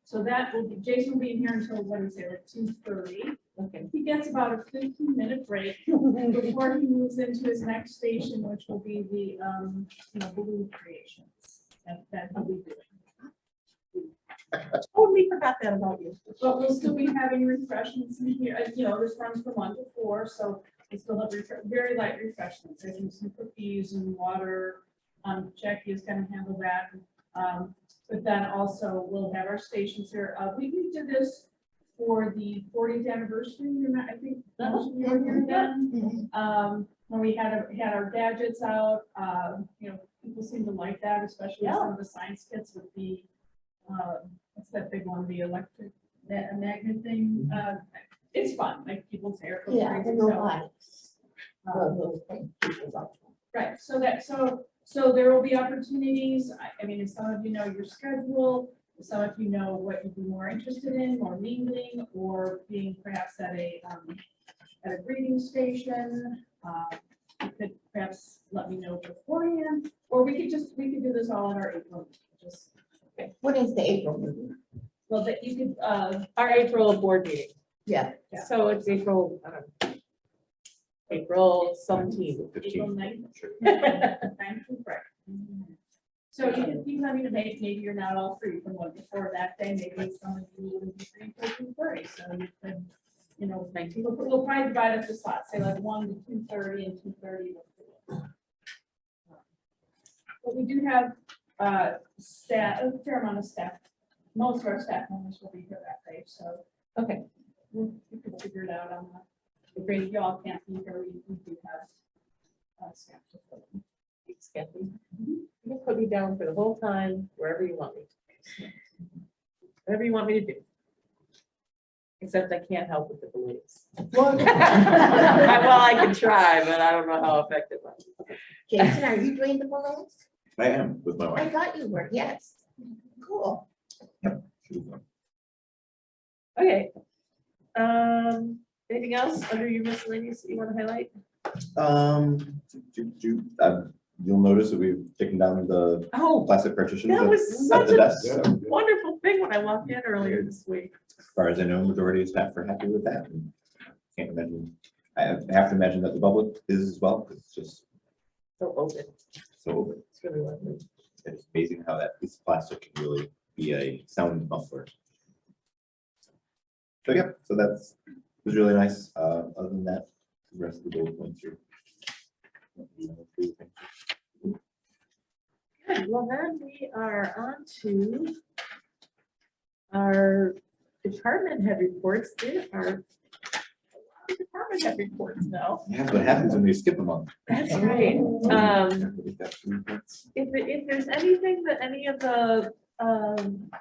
So that will be, Jason will be in here until, what do you say, like 2:30. Okay. He gets about a 15-minute break before he moves into his next station, which will be the, you know, balloon creations that he'll be doing. Totally forgot that about you. But we'll still be having refreshments in here, you know, this runs from 1 to 4, so we still have very light refreshments. I think some cookies and water. Jackie is gonna handle that. But then also we'll have our stations here. We did this for the 40th anniversary, I think. Most of you were here then. When we had our gadgets out, you know, people seem to like that, especially some of the science kits with the, what's that big one, the electric, that magnet thing. It's fun, like people say. Yeah, the robotics. Those things. Right, so there will be opportunities. I mean, if some of you know your schedule, if some of you know what you'd be more interested in, more mingling, or being perhaps at a greeting station, you could perhaps let me know beforehand, or we could do this all in our April meeting, just, What is the April meeting? well, that you could, Our April board meeting. Yeah. So it's April 17th. April 9th. Sure. Correct. So you can let me know, maybe you're not all free from one before that day, maybe some of you will be free until 2:30, so you could, you know, we'll probably divide up the slots, say like 1 to 2:30 and 2:30. But we do have staff, a fair amount of staff, most of our staff members will be here that day, so. Okay. We could figure it out on the grade, y'all can't be here, we do have staff to fill in. Thanks, Kathy. You can put me down for the whole time, wherever you want me to. Whatever you want me to do. Except I can't help with the balloons. Well, I can try, but I don't know how effective I am. Jason, are you doing the balloons? I am with my I wife. thought you were, yes. Cool. She was one. Okay. Anything else under your miscellaneous that you want to highlight? You'll notice that we've taken down the Oh, plastic partitions that at was at such the a desk. So wonderful thing when I walked in earlier this week. as far as I know, majority of staff are happy with that. And can't imagine, I have to imagine that the public is as well, because it's just So open. so open. It's really lovely. It's amazing how that piece of plastic can really be a sound muffler. So yeah, so that's, was really nice. Other than that, the rest of the bullet points are. Good, well then we are on to our department head reports. There are a lot of department head reports now. Yeah, that's what happens when they skip a month. That's right. If there's anything that any of the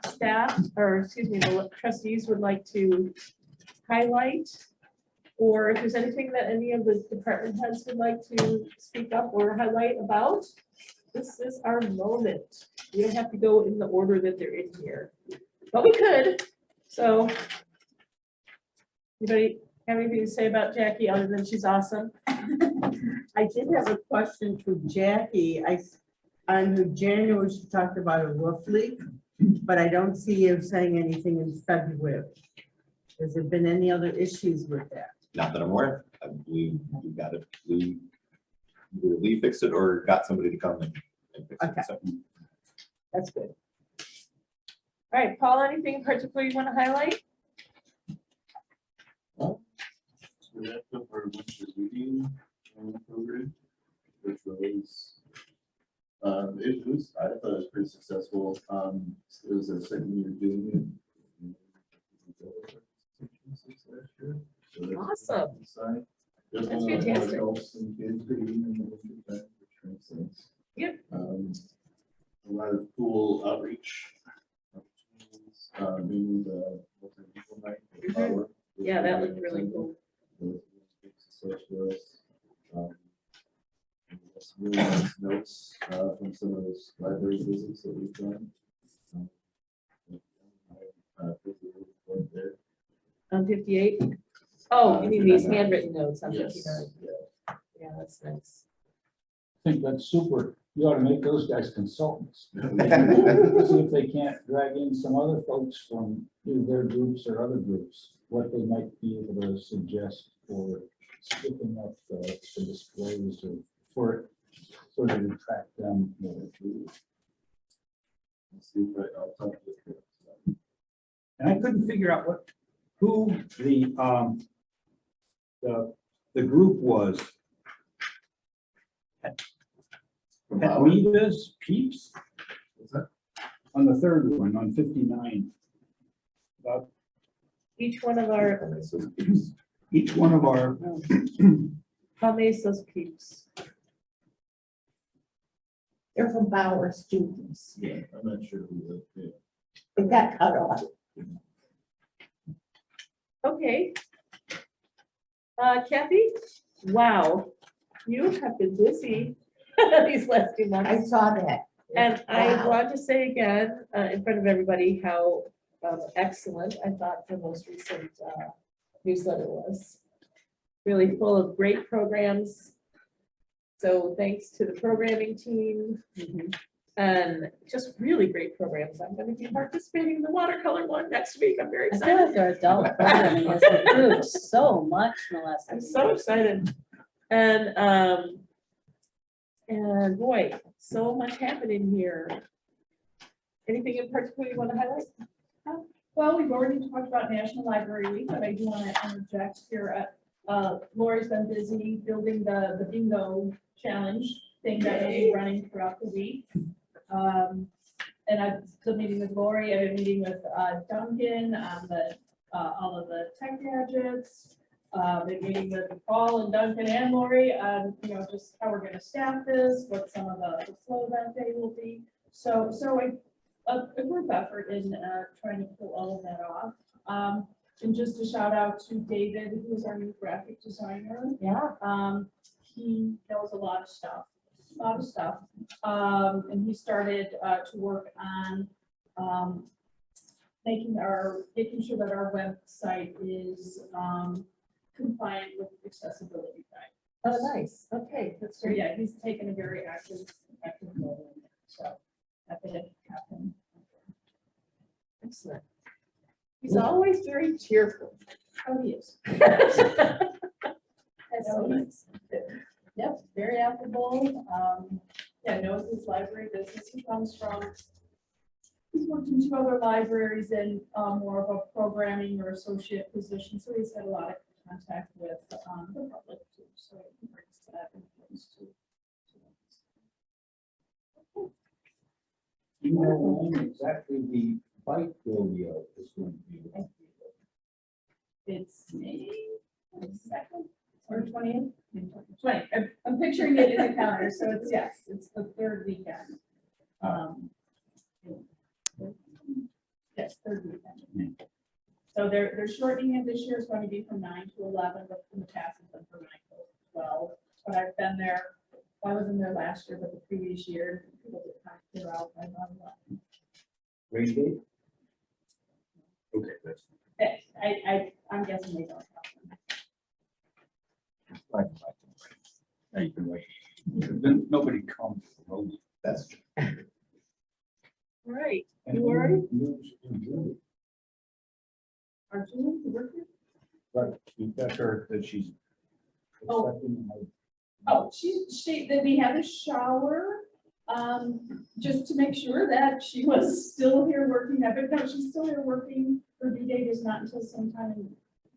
staff, or excuse me, the trustees would like to highlight, or if there's anything that any of the department heads would like to speak up or highlight about, this is our moment. We don't have to go in the order that they're in here, but we could. So, anybody have anything to say about Jackie other than she's awesome? I did have a question for Jackie. On January, she talked about a roof leak, but I don't see you saying anything in February. Has there been any other issues with that? Not that I'm aware of. I believe we got it. Either Lee fixed it or got somebody to come and fix it. Okay. So, That's good. All right, Paul, anything in particular you want to highlight? We wrapped up our winter reading program, which was, I thought it was pretty successful. It was a second year doing it. Last year. So that's Awesome. exciting. That's There's one that fantastic. helps some kids reading in the winter time, which makes sense. Yep. A lot of cool outreach. Being the multi-people night. the Mhm. power was Yeah, that really looked really exciting. cool. It was a big success for us. And some really nice notes from some of those library visits that we've done. Put the report there. On 58? Oh, you mean these handwritten notes on Yes, 59? yeah. Yeah, that's nice. I think that's super. You ought to make those guys consultants. See if they can't drag in some other folks from either their groups or other groups, what they might be able to suggest for skipping up the displays or for sort of attract them more. Let's see if I'll talk to you. And I couldn't figure out who the group was. Petweda's Peeps What's that? on the third one, on 59. About Each one of our, each one of our, how many is those peeps? They're from Bauer students. Yeah, I'm not sure who that, yeah. They got cut off. Okay. Kathy, wow, you have been busy these last few I months. saw that. And I Wow. want to say again, in front of everybody, how excellent I thought the most recent newsletter was. Really full of great programs. So thanks to the programming team. And just really great programs. I'm going to be participating in the watercolor one next week. I'm very I feel excited. like our adult programming has improved so much in the last. I'm few so years. excited. And boy, so much happening here. Anything in particular you want to highlight? Well, we've already talked about National Library Week, but I do want to interject here. Lori's been busy building the bingo challenge thing that will be running throughout the week. And I've still meeting with Lori, I've been meeting with Duncan on all of the tech gadgets. Been meeting with Paul and Duncan and Lori on, just how we're gonna staff this, what some of the flow that day will be. So a group effort in trying to pull all of that off. And just a shout out to David, who is our new graphic designer. Yeah. He knows a lot of stuff. And he started to work on making sure that our website is compliant with accessibility Oh, nice. Okay, that's So great. yeah, he's taken a very active role in it, so happy to have him. Excellent. He's always very cheerful. Oh, he is. That's So so nice. Yep, very affable. Yeah, knows his library business. He comes from, he's worked in 2 other libraries in more of a programming or associate position, so he's had a lot of contact with the public too. So he brings that influence too. You know when exactly the bike rodeo is going to be. It's May 2nd or 20th. 20. I'm picturing it in the calendar, so it's, yes, it's the 3rd weekend. Yes, 3rd weekend. So they're shortening it this year. It's going to be from 9 to 11, but in the past it's been from 9 to 12. But I've been there, I wasn't there last year, but the previous year, people did kind of clear out. Rain date? Okay, that's. I'm guessing they don't have them. Now you can wait. Then nobody comes to the rodeo. That's true. All right. And You already? moves in June. Are you working? But you got her that she's. Oh. expecting, Oh, that we had a shower, just to make sure that she was still here working. I bet no, she's still here working. Her B date is not until sometime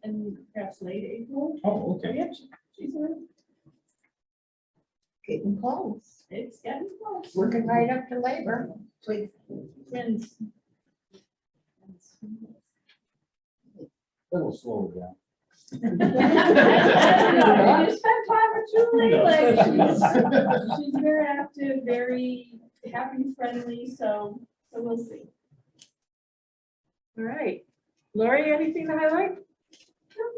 in perhaps late April. Oh, So okay. yeah, she's here. Getting close, It's getting close. working right up to labor. Twins. Little slow down. You spend time with Julie, like she's very active, very happy, friendly, so we'll see. All right. Lori, anything to highlight?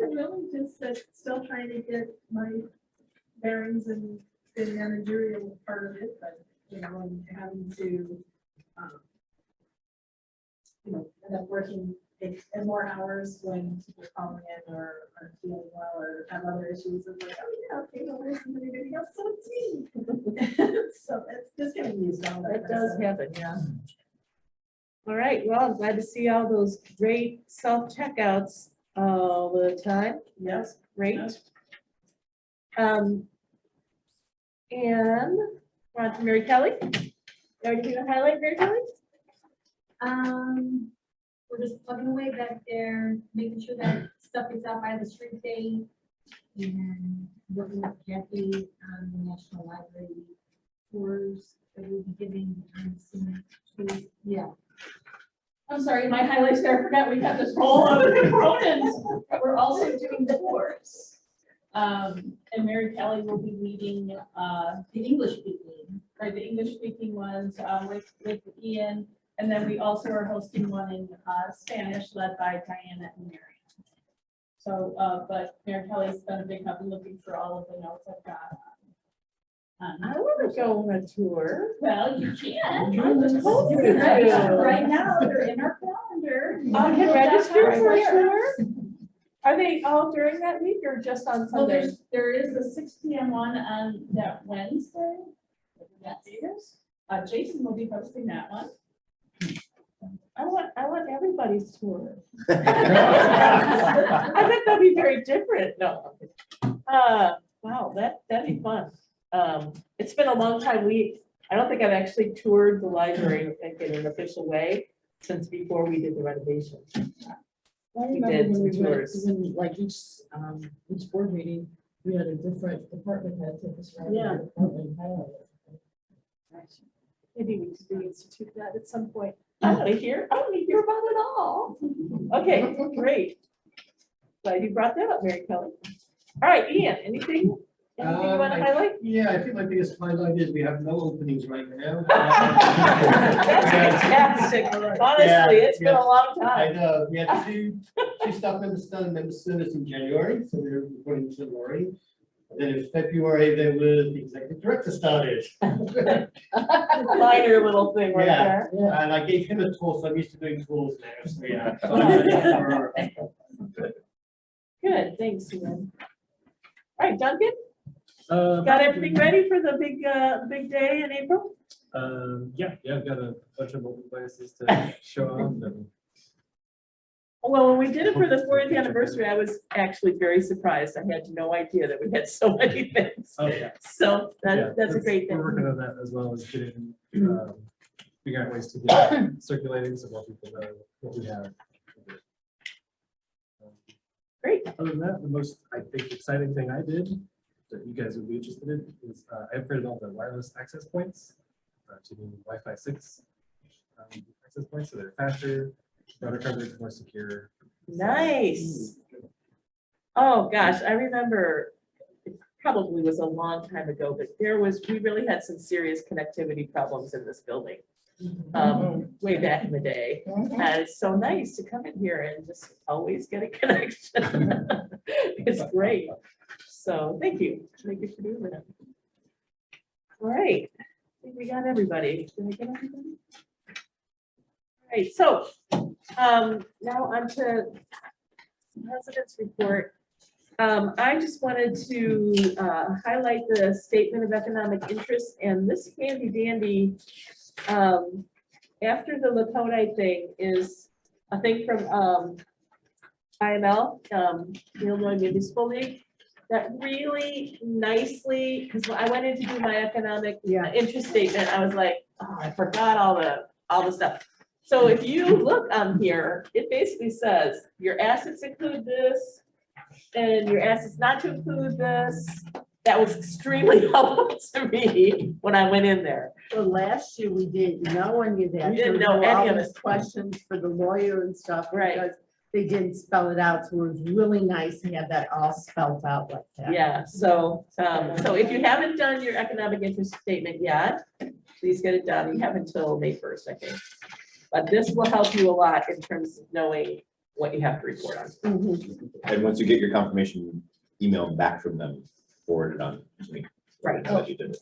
Nothing really, just still trying to get my bearings and the managerial part of it, but, you know, and having to, end up working and more hours when people calling in or are feeling well or have other issues. It's like, oh yeah, okay, well, there's somebody else, so it's me. So it's just getting used to all that. That does happen, yeah. All right, well, I'm glad to see all those great self-checkouts all the time. Yes, great. And we're on to Mary Kelly. Anything to highlight, Mary Kelly? We're just plugging away back there, making sure that stuff gets out by the street day. And working with Jackie on the National Library tours that we'll be giving soon. Yeah. I'm sorry, my highlights there, I forgot we have this whole other component. We're also doing tours. And Mary Kelly will be leading the English speaking, right, the English speaking ones with Ian. And then we also are hosting one in Spanish led by Diana and Mary. So, but Mary Kelly's been a big help in looking for all of the notes I've got. I want to go on a tour. Well, you can. Totally You can register do. right now, they're in our calendar. I can register for a tour? Are they all during that week or just on Well, Sunday? there is a 6 p.m. one on that Wednesday. Yes. Jason will be hosting that one. I want everybody's tour. I bet that'd be very different. No. Wow, that'd be fun. It's been a long time. I don't think I've actually toured the library like, in an official way since before we did the renovation. I We remember did when some we went, tours. when like each board meeting, we had a different department head take us around. Yeah. the department and highlight it. Maybe we should institute that at some point. I want to hear about it all. Okay, great. Glad you brought that up, Mary Kelly. All right, Ian, anything you want to highlight? Yeah, I think my biggest highlight is we have no openings right now. That's fantastic. Honestly, it's been a long I time. know, we had two staff members start and member service in January, so we're reporting to Lori. And then in February, there was the executive director started. Minor little thing right Yeah, there. and I gave him a tour, so I'm used to doing tours now, so yeah. Good, thanks, Ian. All right, Duncan? Got everything ready for the big day in April? Yeah, I've got a bunch of mobile devices to show off. And Well, when we did it for the 40th anniversary, I was actually very surprised. I had no idea that we had so many things. oh, yeah. So Yeah, that's a great thing. We're working on that as well as getting, figuring out ways to get it circulating so more people know what we have. Great. Other than that, the most, I think, exciting thing I did that you guys would be interested in is I upgraded all the wireless access points to the Wi-Fi 6 access points, so they're faster, better coverage, more secure. Nice. Oh, gosh, I remember, it probably was a long time ago, but we really had some serious connectivity problems in this building. Way back in the day. And it's so nice to come in here and just always get a connection. It's great. So thank you. Thank you for doing that. All right. I think we got everybody. Did I get everybody? All right. So now on to President's report. I just wanted to highlight the statement of economic interest and this handy dandy after the Lakota thing is a thing from IML, Illinois Municipal League, that really nicely, because when I went in to do my economic interest statement, I was like, oh, I forgot all the stuff. So if you look on here, it basically says your assets include this, and your assets not to include this. That was extremely helpful to me when I went in there. Well, last year we didn't know any of that. We didn't So know there were any of all these it. questions for the lawyer and stuff. Right. Because they didn't spell it out, so it was really nice to have that all spelled out like that. Yeah, so if you haven't done your economic interest statement yet, please get it done. You have until May 1st, I think. But this will help you a lot in terms of knowing what you have to report on. And once you get your confirmation email back from them, forward it on to me. Right. That you did it.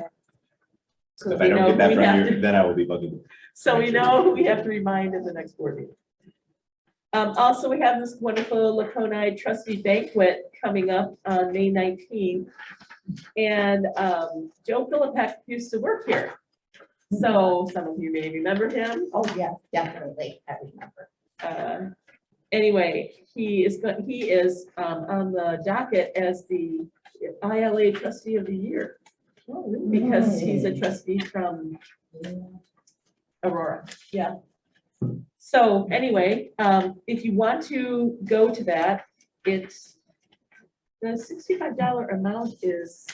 So If we I don't know get that we from have you, to- then I will be bugging you. So we know who we have to remind at the next board meeting. Also, we have this wonderful Laconia trustee banquet coming up on May 19th. And Joe Philippek used to work here. So some of you may remember him. Oh, yeah, definitely, I remember. Anyway, he is on the docket as the ILA trustee of the year. Because he's a trustee from Aurora. Yeah. So anyway, if you want to go to that, it's the $65 amount is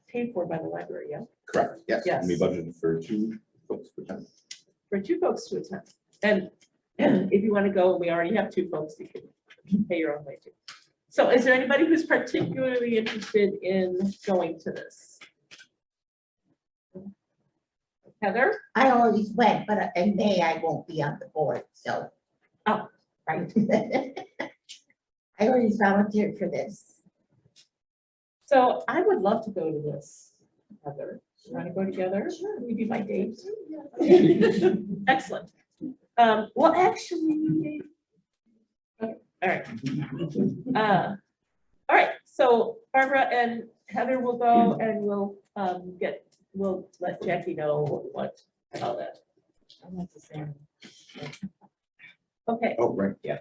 paid for by the library, yeah? Correct, yes. Yes. And we budgeted for 2 folks per time. For 2 folks to attend. And if you want to go, we already have 2 folks, you can pay your own way too. So is there anybody who's particularly interested in going to this? Heather? I always went, but in May I won't be on the board, so. Oh, right. I always volunteered for this. So I would love to go to this, Heather. You want to go together? Sure. Will you be my date? Excellent. Well, actually, okay, all right. All right, so Barbara and Heather will go and we'll let Jackie know what and all that. Okay. Oh, right, yeah.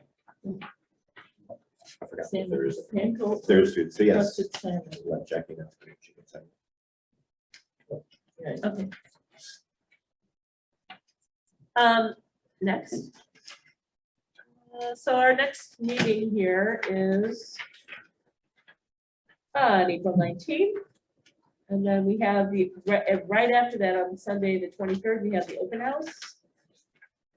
I forgot. Same There's with the panko. Thursday, so yes. Trusted salmon. Let Jackie know. She can send. Okay. Next. So our next meeting here is on April 19th. And then we have right after that, on Sunday, the 23rd, we have the open house.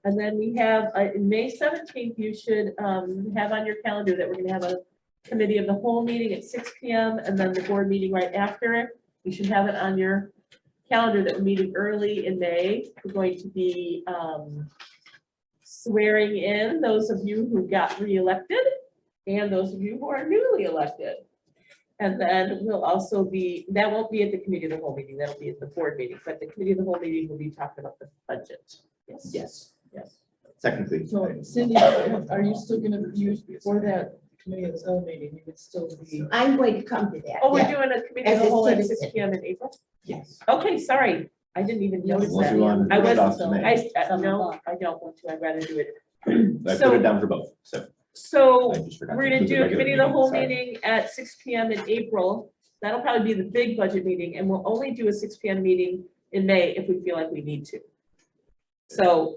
And then we have, May 17th, you should have on your calendar that we're gonna have a committee of the whole meeting at 6 p.m. and then the board meeting right after it. You should have it on your calendar that we're meeting early in May. We're going to be swearing in those of you who got reelected and those of you who are newly elected. And then we'll also be, that won't be at the committee of the whole meeting, that'll be at the board meeting, but the committee of the whole meeting will be talking about the budget. Yes. Yes. Yes. Technically. So Cindy, are you still gonna use for that committee of the whole meeting, you would still be. I'm going to come to that. Oh, we're yeah. doing a committee of As the a whole at 6 citizen. PM in April? Yes. Okay, sorry. I didn't even notice Unless that. you want to I push it wasn't, off to May. no, I don't want to. I'd rather do it. I So- put it down for both, so. So I just forgot we're to gonna include the do a regular committee of the whole sorry. meeting at 6 PM in April. That'll probably be the big budget meeting, and we'll only do a 6 PM meeting in May if we feel like we need to. So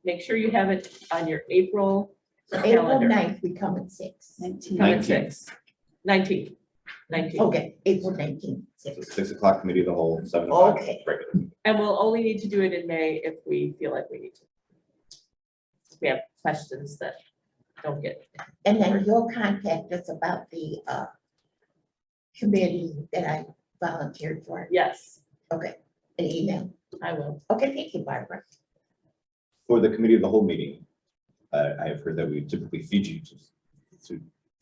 make sure you have it on your April April calendar. 9th, we come at 6. Come at 19th. 6. 19th. 19th. Okay, April 19th, So 6. 6 o'clock committee of the whole, 7 o'clock. Okay. regular. And we'll only need to do it in May if we feel like we need to. If we have questions that don't get. And then you'll contact us about the committee that I volunteered for. Yes, Okay, an email. I will. Okay, thank you, Barbara. For the committee of the whole meeting, I have heard that we typically feed you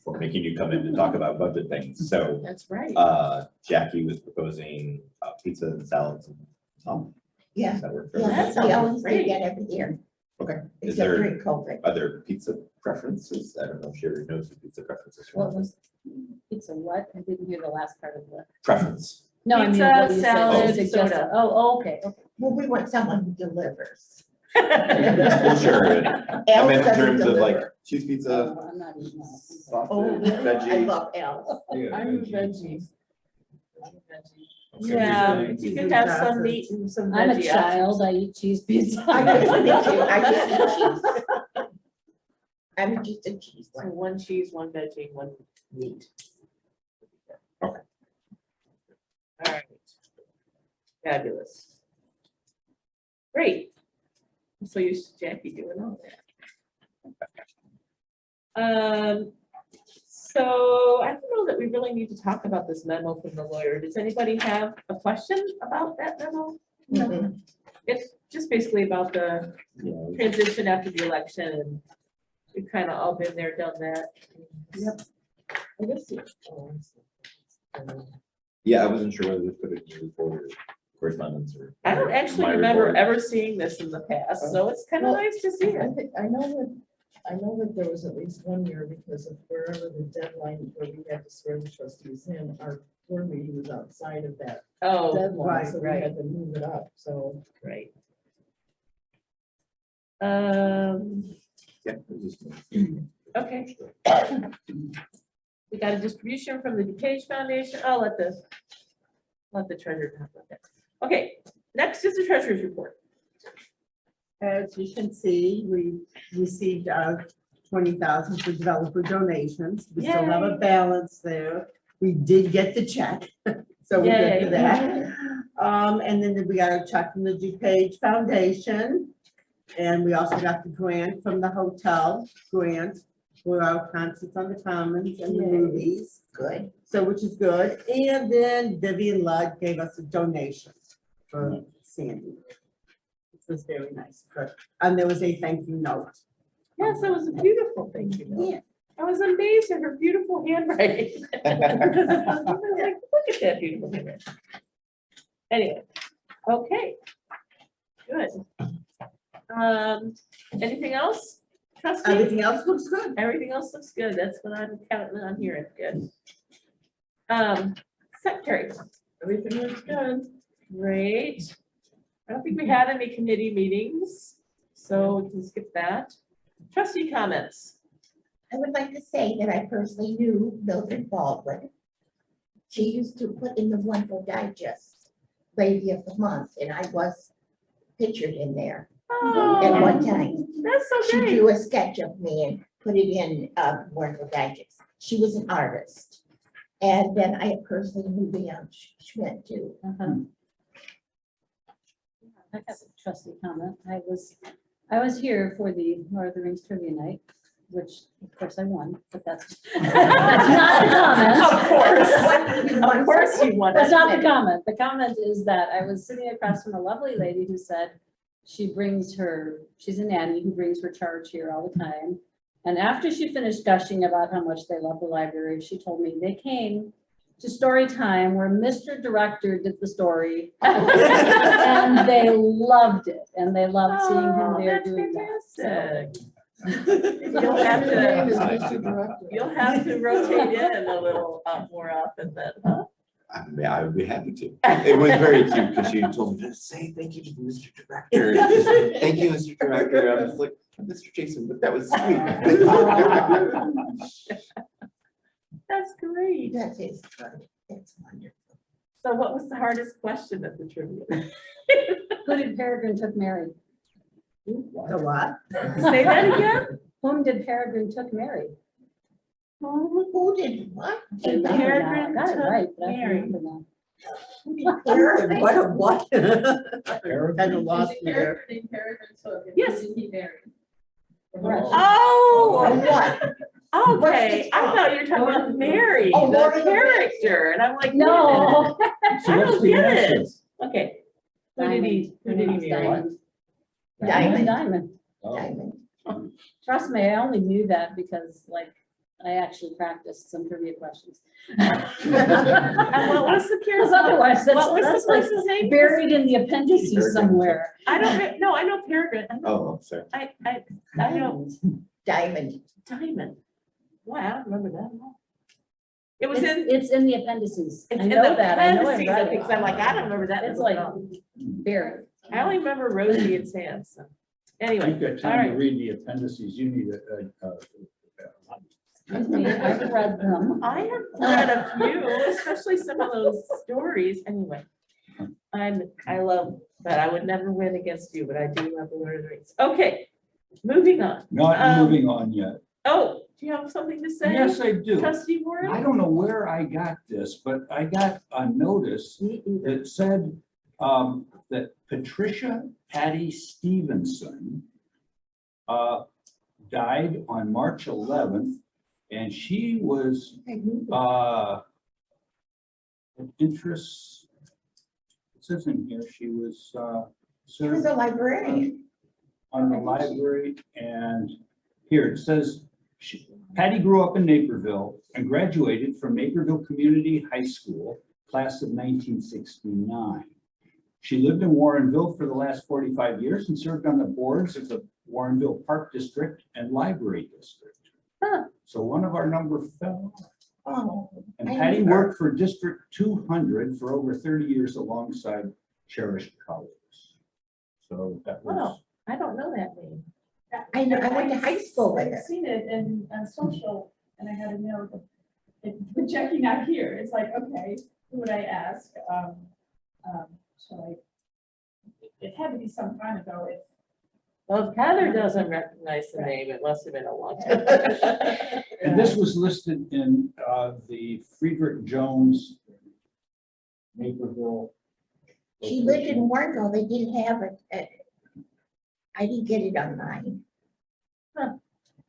for making you come in to talk about budget things. So That's right. Jackie was proposing pizza and salads. Yeah, Does that work for yeah, everybody? sounds we always great. do that every year, Okay. Is except there, during COVID. are there pizza preferences? I don't know if Sherry knows what pizza preferences. are. What was, it's a what? I didn't hear the last part of the. Preference. No, I mean, Pizza, what do you say? salad, You suggest- soda. Oh, okay, okay. Well, we want someone who delivers. Well, sure. I Al meant in doesn't terms of like deliver. cheese pizza, I'm not eating that. sausage, Oh, I veggie. love Al. Yeah, I'm a veggie. veggie. Okay, Yeah, usually- but you can have some meat and some I'm a veggie child, I eat cheese pizza. I just eat cheese. I'm just a cheese So one. one cheese, one veggie, one meat. Okay. All right. Fabulous. Great. I'm so used to Jackie doing all that. So I don't know that we really need to talk about this memo from the lawyer. Does anybody have a question about that memo? Mhm. It's just basically about the Yeah. transition after the election, and we've kind of all been there, done that. Yep. I guess it's. Yeah, I wasn't sure whether to put it in your report or correspondence or. I don't actually my remember report. ever seeing this in the past, so it's kind of Well, nice to see I it. think, I know that there was at least one year because of wherever the deadline where we had to swear the trustees in, our board meeting was outside of that Oh, deadline, so we right. had to move it up, so. right. Yeah, it was just- Okay. We got a distribution from the DuPage Foundation. I'll let the treasurer talk about that. Okay, next is the treasurer's report. As you can see, we received 20,000 for developer donations. We still have a Yay. balance there. We did get the check, so we're good for Yay. that. And then we got a check from the DuPage Foundation. And we also got the grant from the hotel grant for our concerts on the Commons and the Yay. movies. Good. So, which is good. And then Vivian Ludd gave us a donation for Sandy. Which was very nice. And there was a thank you note. Yes, that was a beautiful thing, you know. Yeah. I was amazed at her beautiful handwriting. I was like, look at that beautiful handwriting. Anyway, okay. Good. Anything else? Trustee? Everything else looks good. Everything else looks good. That's what I'm counting on here. Good. Secretary, Everything was good. great. I don't think we had any committee meetings, so we can skip that. Trustee comments. I would like to say that I personally knew Mildred Baldwin. She used to put in the Wonderful Digest Lady of the Month, and I was pictured in there at one time. That's so She great. drew a sketch of me and put it in Wonderful Digest. She was an artist. And then I personally knew Leon Schmidt too. I have a trustee comment. I was here for the Lord of the Rings trivia night, which of course I won, but that's not the comment. Of course you want That's it. not the comment. The comment is that I was sitting across from a lovely lady who said she's a nanny who brings her charge here all the time. And after she finished gushing about how much they love the library, she told me they came to story time where Mr. Director did the story. And they loved it, and they loved seeing him Oh, there that's doing that. So fantastic. You'll have Your name to, is Mr. Director. you'll have to rotate in a little more often then, huh? I would be happy to. It was very cute because she told me to say thank you to Mr. Director. Just, thank you, Mr. Director. I was like, Mr. Jason, but that was sweet. That's great. That is funny. That's wonderful. So what was the hardest question at the trivia? Who did Peregrine took Mary? The what? Say that again? Whom did Peregrine took Mary? Who did what? Peregrine Got it took right, but I can't Mary. remember now. Peregrine, what a what? Peregrine? Kind of lost me there. Named Peregrine took, and Yes. who did he marry? Correct. Oh, What? okay. I thought you were talking about Mary, Oh, the Lord of the character, and I'm like, wait a minute. No. So I what's don't the get answer? it. Okay. Who did he marry? Diamond. Diamond. Diamond. Oh, Diamond. Trust me, I only knew that because like, I actually practiced some trivia questions. And what was the Because character? otherwise, What was that's the like person's name? buried in the appendices Peregrine. somewhere. I don't, no, I know Peregrine. Oh, sorry. I know Diamond. Diamond. Wow, I don't remember that. It was It's in, it's in the appendices. it's I in know the that. I know I appendices, read because it. I'm like, I don't remember that. It's like buried. I only remember Rosie and Sam, so. You've Anyway, got all time to right. read the appendices. You need Excuse me, I've read them. I have read a few, especially some of those stories, anyway. I love, but I would never win against you, but I do love the Lord of the Rings. Okay, moving on. Not moving on yet. Oh, do you have something to say? Yes, I do. Trustee Warren? I don't know where I got this, but I got a notice that said that Patricia Patty Stevenson died on March 11th, and she was an interest. It says in here she was She was served a librarian. on the library, and here it says Patty grew up in Naperville and graduated from Naperville Community High School, class of 1969. She lived in Warrenville for the last 45 years and served on the boards of the Warrenville Park District and Library District. Huh. So one of our number fell off. Oh. And I Patty knew her. worked for District 200 for over 30 years alongside cherished colleagues. So that was. Wow, I don't know that name. I know, I went to high school with her. I've seen it in social, and I had a note of, with Jackie not here, it's like, okay, who would I ask? So it had to be some time ago. Well, if Heather doesn't recognize the name, it must have been a long time. And this was listed in the Friedrich Jones Naperville. She lived in Warrenville. They didn't have it. I didn't get it online. Huh.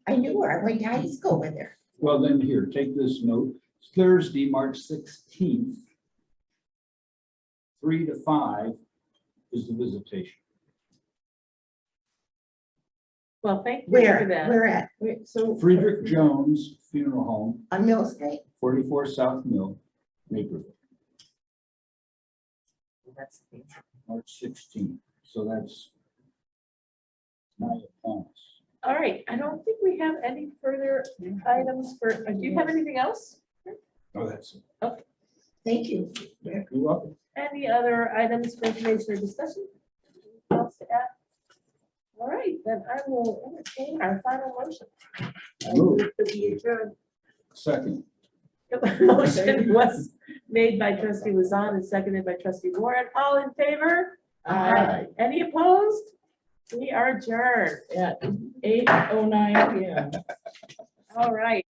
I knew her. I went to high school with her. Well, then here, take this note. Thursday, March 16th, 3 to 5 is the visitation. Well, thank you for Where? that. Where at? So. Friedrich Jones Funeral Home, On Mill Street? 44 South Mill, Naperville, That's March 16th. So that's not upon us. all right, I don't think we have any further items for, do you have anything else? Oh, that's it. Thank you. You're welcome. Any other items for information or discussion? Anything else to add? All right, then I will entertain our final motion. Move. Second. The motion was made by trustee Luzon and seconded by trustee Warren. All in favor? Aye. Any opposed? We are adjourned. At 8:09 PM. All right.